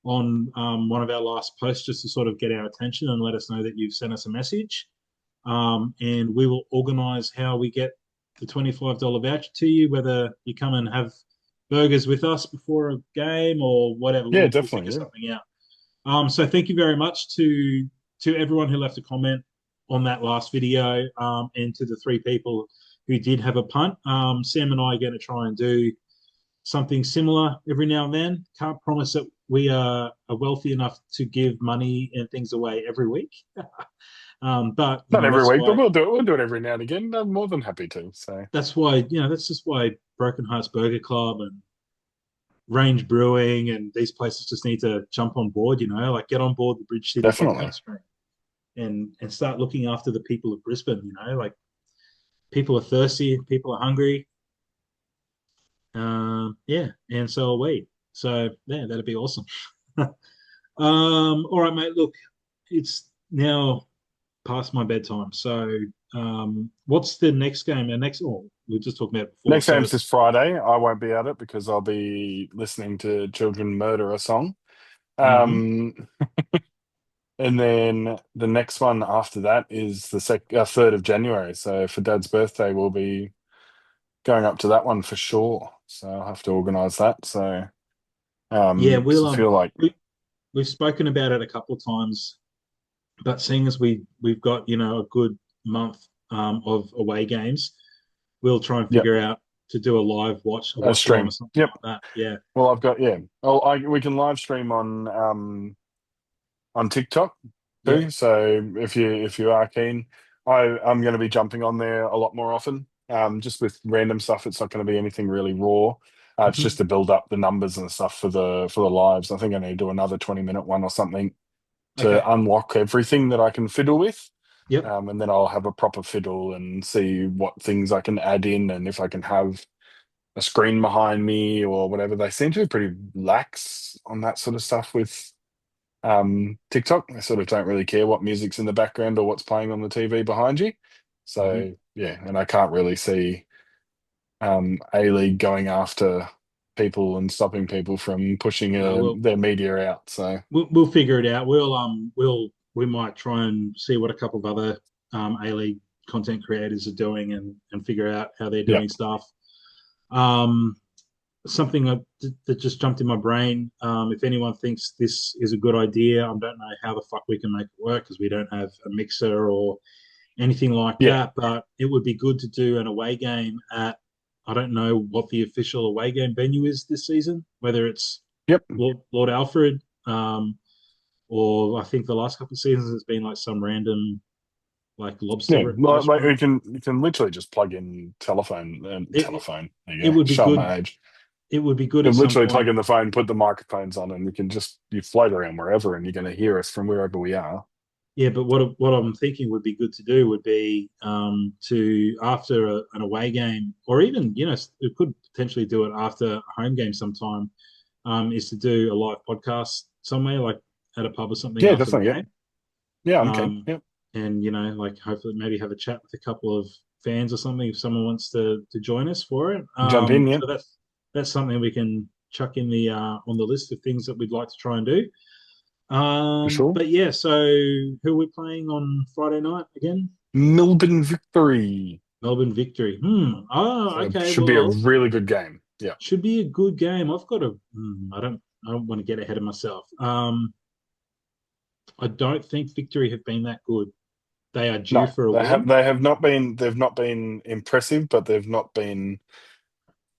on one of our last posts just to sort of get our attention and let us know that you've sent us a message. And we will organise how we get the $25 voucher to you, whether you come and have burgers with us before a game or whatever. Yeah, We'll figure definitely. Yeah, something out. So thank you very much to everyone who left a comment on that last video, and to the three people who did have a punt. Sam and I are going to try and do something similar every now and then. Can't promise that we are wealthy enough to give money and things away every week. But you not know every week, but we'll do it. We'll do it every now and again. I'm more than happy to. So that's why that's just why Broken Hearts Burger Club and Range Brewing and these places just need to jump on board. Like get on board the Bridge City definitely, podcast stream and start looking after the people of Brisbane. Like people are thirsty, people are hungry. Yeah, and so are we. So yeah, that'd be awesome. All right, mate. Look, it's now past my bedtime. So, what's the next game? Our next, oh, we were just talking about it before. next So game's it's this Friday. I won't be at it because I'll be listening to Children Murder a Song. mhm. Um, and then the next one after that is the 3rd of January. So for Dad's birthday, we'll be going up to that one for sure. So I'll have to organise that. So, Yeah, 'cause we'll I feel like, we've spoken about it a couple of times, but seeing as we've got a good month of away games, we'll try and yep, figure out to do a live watch, a a watch along or stream. something Yep. like that. Yeah. Well, I've got yeah. Oh, we can live stream on TikTok Yep. too. So if you are keen, I'm going to be jumping on there a lot more often. Just with random stuff, it's not going to be anything really raw. It's just Mhm. to build up the numbers and stuff for the lives. I think I need to do another 20-minute one or something Okay. to unlock everything that I can fiddle with. Yep. And then I'll have a proper fiddle and see what things I can add in and if I can have a screen behind me or whatever. They seem to be pretty lax on that sort of stuff with TikTok. I sort of don't really care what music's in the background or what's playing on the TV behind you. Mhm. So yeah, and I can't really see A League going after people and stopping people from pushing No, their media out. So we'll figure it out. We might try and see what a couple of other A League content creators are doing and figure out how they're yeah, doing stuff. Um, Something that just jumped in my brain. If anyone thinks this is a good idea, I don't know how the fuck we can make it work because we don't have a mixer or anything like yeah, that. But it would be good to do an away game at, I don't know what the official away game venue is this season, whether it's yep, Lord Alfred, or I think the last couple of seasons it's been like some random like lobster yeah. Like restaurant. you can literally just plug in telephone and It, it, telephone. There you it go. would be Show good. my age. It would be good You at can some literally plug point. in the phone, put the microphones on, and you float around wherever, and you're going to hear us from wherever we are. Yeah, but what I'm thinking would be good to do would be to after an away game, or even we could potentially do it after a home game sometime. Is to do a live podcast somewhere, like at a pub or something Yeah, after the definitely. Yep. game. Yeah, I'm keen. Um, Yep. and like hopefully maybe have a chat with a couple of fans or something if someone wants to join us for it. Jump in. Yep. So that's something we can chuck in the on the list of things that we'd like to try and do. For sure. But yeah, so who are we playing on Friday night again? Melbourne victory. Melbourne victory. Oh, So it okay. should be a Well, really good game. Yeah. should be a good game. I've got a. I don't want to get ahead of myself. I don't think victory have been that good. They are due No, for a win. they have not been they've not been impressive, but they've not been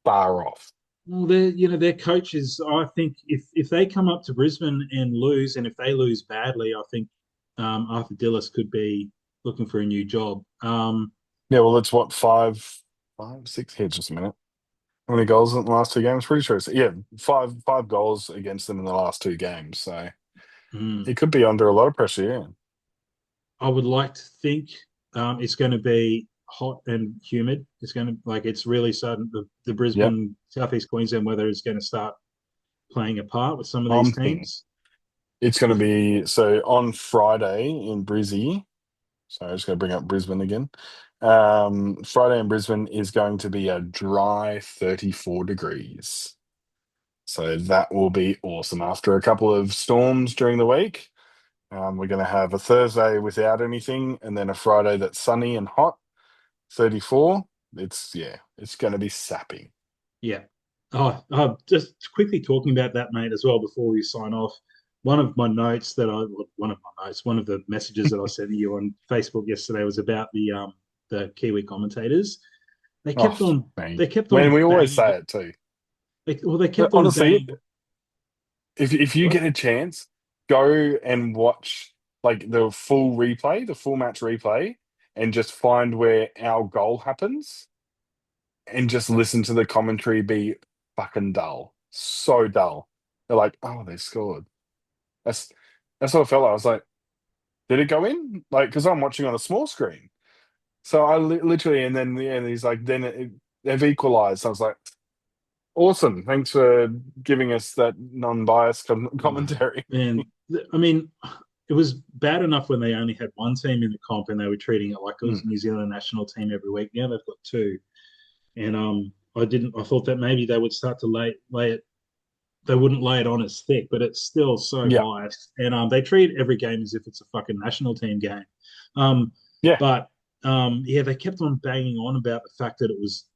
far off. Well, their coaches. I think if they come up to Brisbane and lose, and if they lose badly, I think Arthur Dillis could be looking for a new job. Yeah, well it's what, five, six here, just a minute. How many goals in the last two games? Pretty sure it's yeah, five goals against them in the last two games. So Hmm. he could be under a lot of pressure, yeah. I would like to think it's going to be hot and humid. It's going to it's really sudden. The Yep. Brisbane, Southeast Queensland weather is going to start playing a part with some of these I'm thinking teams. it's gonna With be so on Friday in Brizzy. So I'm just going to bring up Brisbane again. Friday in Brisbane is going to be a dry 34 degrees. So that will be awesome. After a couple of storms during the week, we're going to have a Thursday without anything, and then a Friday that's sunny and hot, 34. It's going to be sappy. Yeah. Just quickly talking about that, mate, as well before we sign off. One of my notes that I, well, one of my notes, one of the messages that I sent you on Facebook yesterday was about the Kiwi commentators. They Oh, kept on, man. they kept When on we always banging. say it too. They But kept on honestly, banging. if you What? get a chance, go and watch like the full match replay, and just find where our goal happens, and just listen to the commentary be fucking dull, so dull. They're like, oh, they scored. That's that's what I felt like. I was like, did it go in? Like, because I'm watching on a small screen, so I literally, and then yeah, and he's like, they've equalized. I was like, awesome, thanks for giving us that non-biased Oh, commentary. man, I mean, it was bad enough when they only had one team in the comp and they were treating it like it Mm, was New Zealand national team every week. Now they've got two, and I thought that maybe they would start to lay it. They wouldn't lay it on as thick, but it's still so yeah, biased. And they treat every game as if it's a fucking national team game. Um, yeah, but yeah, they kept on banging on about the fact that it was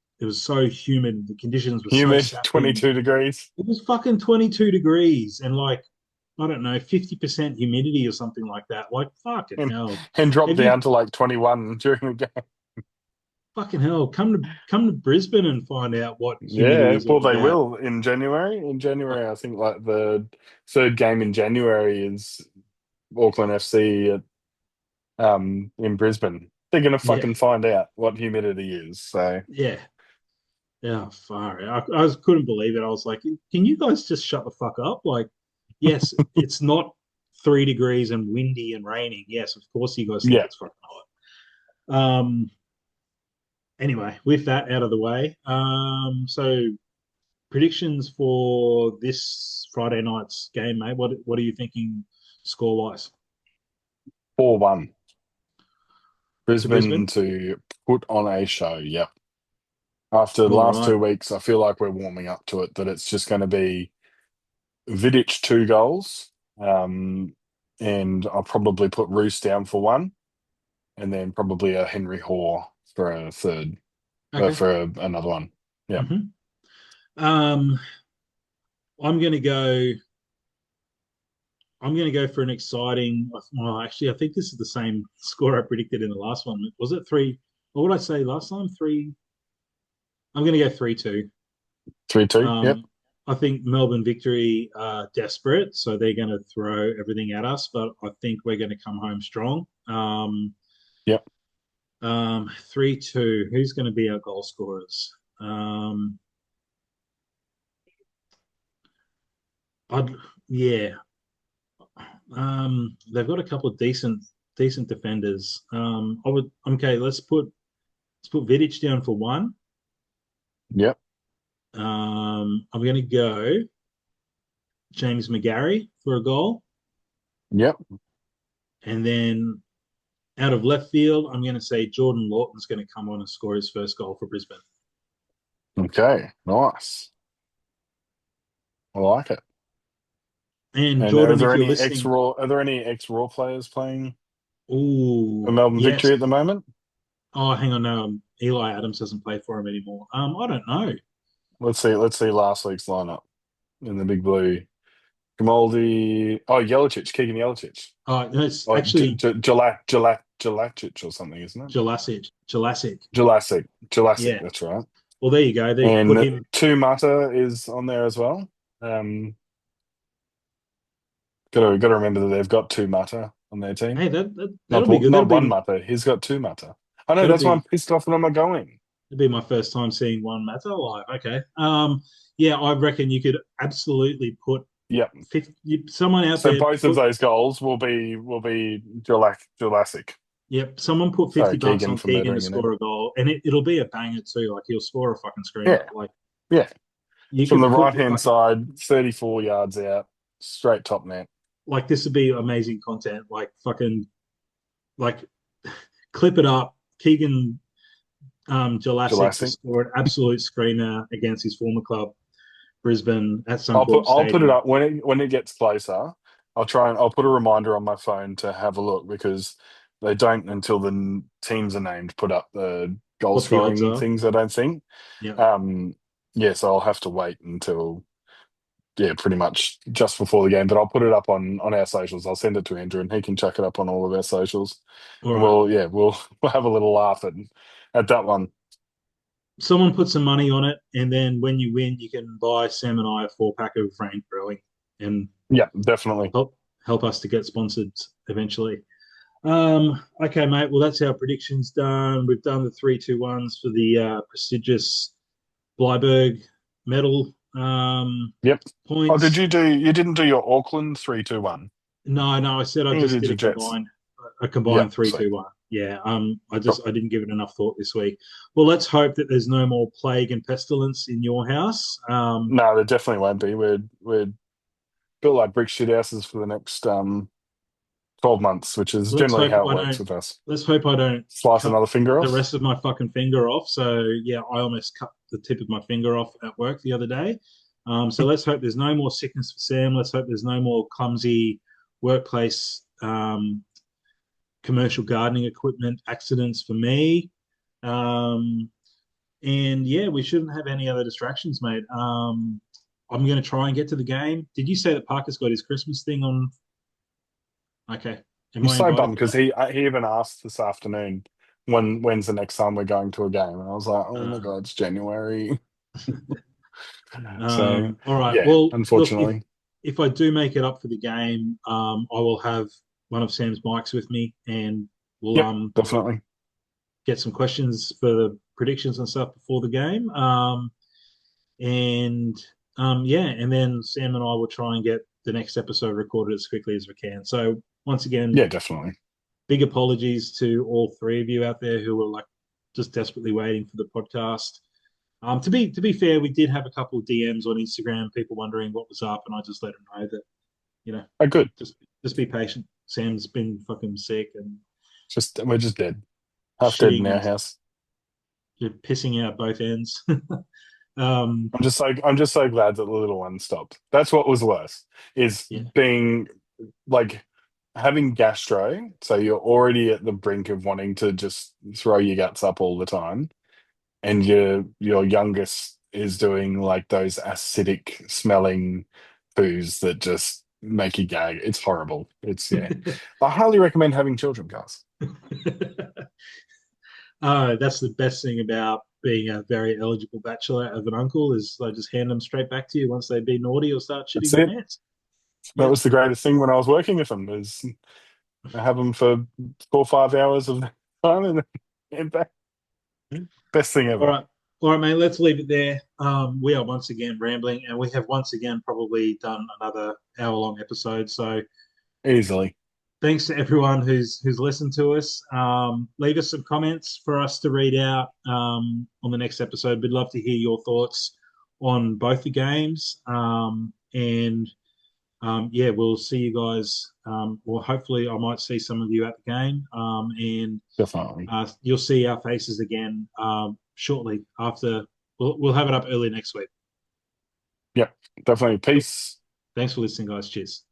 so humid, the conditions were so humid, sapping. 22 degrees, It was fucking 22 degrees and like I don't know, 50% humidity or something like that. Like fucking and hell. and dropped If you down to like 21 during the game. fucking hell, come to Brisbane and find out what humidity Yeah, is well, all they about. will in January. In Uh, January, I think like the third game in January is Auckland FC in Brisbane. They're gonna yeah, fucking find out what humidity is. So yeah. Yeah, far. I couldn't believe it. I was like, can you guys just shut the fuck up? Like, yes, it's not 3 degrees and windy and raining. Yes, of course you guys think yeah, it's fucking hot. Anyway, with that out of the way, so predictions for this Friday night's game, mate. What are you thinking score wise 4-1. to Brisbane Brisbane? to put on a show. Yep. After the All last right. 2 weeks, I feel like we're warming up to it. That it's just going to be Vidic 2 goals, and I'll probably put Roos down for one, and then probably a Henry Hoare for a third, Okay. for another one. Yeah. hmm Um, I'm gonna go. I'm going to go for an exciting. Well, actually, I think this is the same score I predicted in the last one. Was it three? What would I say last time? Three. I'm going to go 3-2. 3-2. Yep. Um, I think Melbourne victory desperate, so they're going to throw everything at us. But I think we're going to come home strong. 3-2. Who's going to be our goal scorers? I'd yeah. They've got a couple of decent defenders. I would okay. Let's put Vidic down for one. Yep. I'm going to go James McGarry for a goal. Yep. And then out of left field, I'm going to say Jordan Lawton's going to come on and score his first goal for Brisbane. Okay. Nice. I like it. And And are Jordan, there if you're any listening, ex-Raw? Are there any ex-Raw players playing for oh, Melbourne yes. Victory at the moment? Oh, hang on. No, Eli Adams doesn't play for him anymore. I don't know. Let's see. Let's see last week's lineup in the Big Blue. Grimaldi. Oh, Jelicic, Keegan Jelicic. Oh, no, it's Oh, actually Jelacic or something, isn't it? Jelassic. Jelassic. Jelacic. Yeah. That's right. Well, there you go. They put And him. Two Mata is on there as well. Um, got to remember that they've got two Mata on their team. Hey, that'll be good. Not one Mata. He's got two Mata. I know That'll that's why I'm be pissed off when I'm not going. It'd be my first time seeing one matter live. Okay. Yeah, I reckon you could absolutely put Yep. 50, someone out So there both of put those goals will be Jelacic. yep, someone put 50 Sorry, bucks Keegan, on for Keegan to murdering your name. score a goal and it'll be a banger too. Like he'll score a fucking screamer. Yeah, Like yeah. you From the could put right your hand fucking side, 34 yards out, straight top net. like this would be amazing content. Like fucking like clip it up. Keegan Jelassic to Jelacic. score an absolute screamer against his former club. Brisbane at Suncorp I'll put it Stadium. up when it gets closer. I'll put a reminder on my phone to have a look because they don't until teams are named put up the goal What the odds scoring are? things. I don't think. Yeah. Um, yeah, so I'll have to wait until yeah, pretty much just before the game. But I'll put it up on our socials. I'll send it to Andrew and he can chuck it up on all of our socials, All and right. we'll have a little laugh at that one. Someone put some money on it, and then when you win, you can buy Sam and I a 4 pack of Frank Brewing and Yeah, definitely. help us to get sponsored eventually. Okay, mate. Well, that's our predictions done. We've done the 3-2-1s for the prestigious Bleiberg Medal Yep. Oh, points. you didn't do your Auckland 3-2-1. No. I said I You just did did your Jets. a Yeah, combined three, sweet. two, one. Yeah. Cool. I didn't give it enough thought this week. Well, let's hope that there's no more plague and pestilence in your house. No, there definitely won't be. We're built like brick shit houses for the next 12 months, which is Let's generally hope how it I works don't. with us. Let's hope I don't Slice cut another finger the off. rest of my fucking finger off. So yeah, I almost cut the tip of my finger off at work the other day. So let's hope there's no more sickness for Sam. Let's hope there's no more clumsy workplace commercial gardening equipment accidents for me. Um, and yeah, we shouldn't have any other distractions, mate. I'm going to try and get to the game. Did you say that Parker's got his Christmas thing on? Okay. Am I'm I so invited bummed to because that? he even asked this afternoon when's the next time we're going to a game, and I was like, oh my Uh, God, it's January. So all right. yeah, Well, look, unfortunately, if I do make it up for the game, I will have one of Sam's mics with me, and we'll yep, definitely. get some questions for the predictions and stuff before the game. And yeah, and then Sam and I will try and get the next episode recorded as quickly as we can. So once again, Yeah, definitely. big apologies to all three of you out there who were like just desperately waiting for the podcast. To be fair, we did have a couple of DMs on Instagram, people wondering what was up, and I just let them know that you know Oh, good. just just be patient. Sam's been fucking sick and Just we're just dead, half dead in shitting our and house. pissing out both ends. um, I'm just so glad that the little one stopped. That's what was worse, is yeah. being like having gastro, so you're already at the brink of wanting to just throw your guts up all the time, and your youngest is doing like those acidic smelling poos that just make you gag. It's horrible. It's yeah. I highly recommend having children, guys. That's the best thing about being a very eligible bachelor of an uncle is they just hand them straight back to you once they be naughty or start shitting That's their it. pants. That Yeah. was the greatest thing when I was working with them. Is I have them for 4 or 5 hours of time and back. Best thing All ever. right. All right, mate, let's leave it there. We are once again rambling, and we have once again probably done another hour-long episode. So Easily. thanks to everyone who's listened to us. Leave us some comments for us to read out on the next episode. We'd love to hear your thoughts on both the games. And yeah, we'll see you guys. Well, hopefully, I might see some of you at the game. And Definitely. you'll see our faces again shortly after. We'll have it up early next week. Yep. Definitely. Cool. Peace. Thanks for listening, guys. Cheers.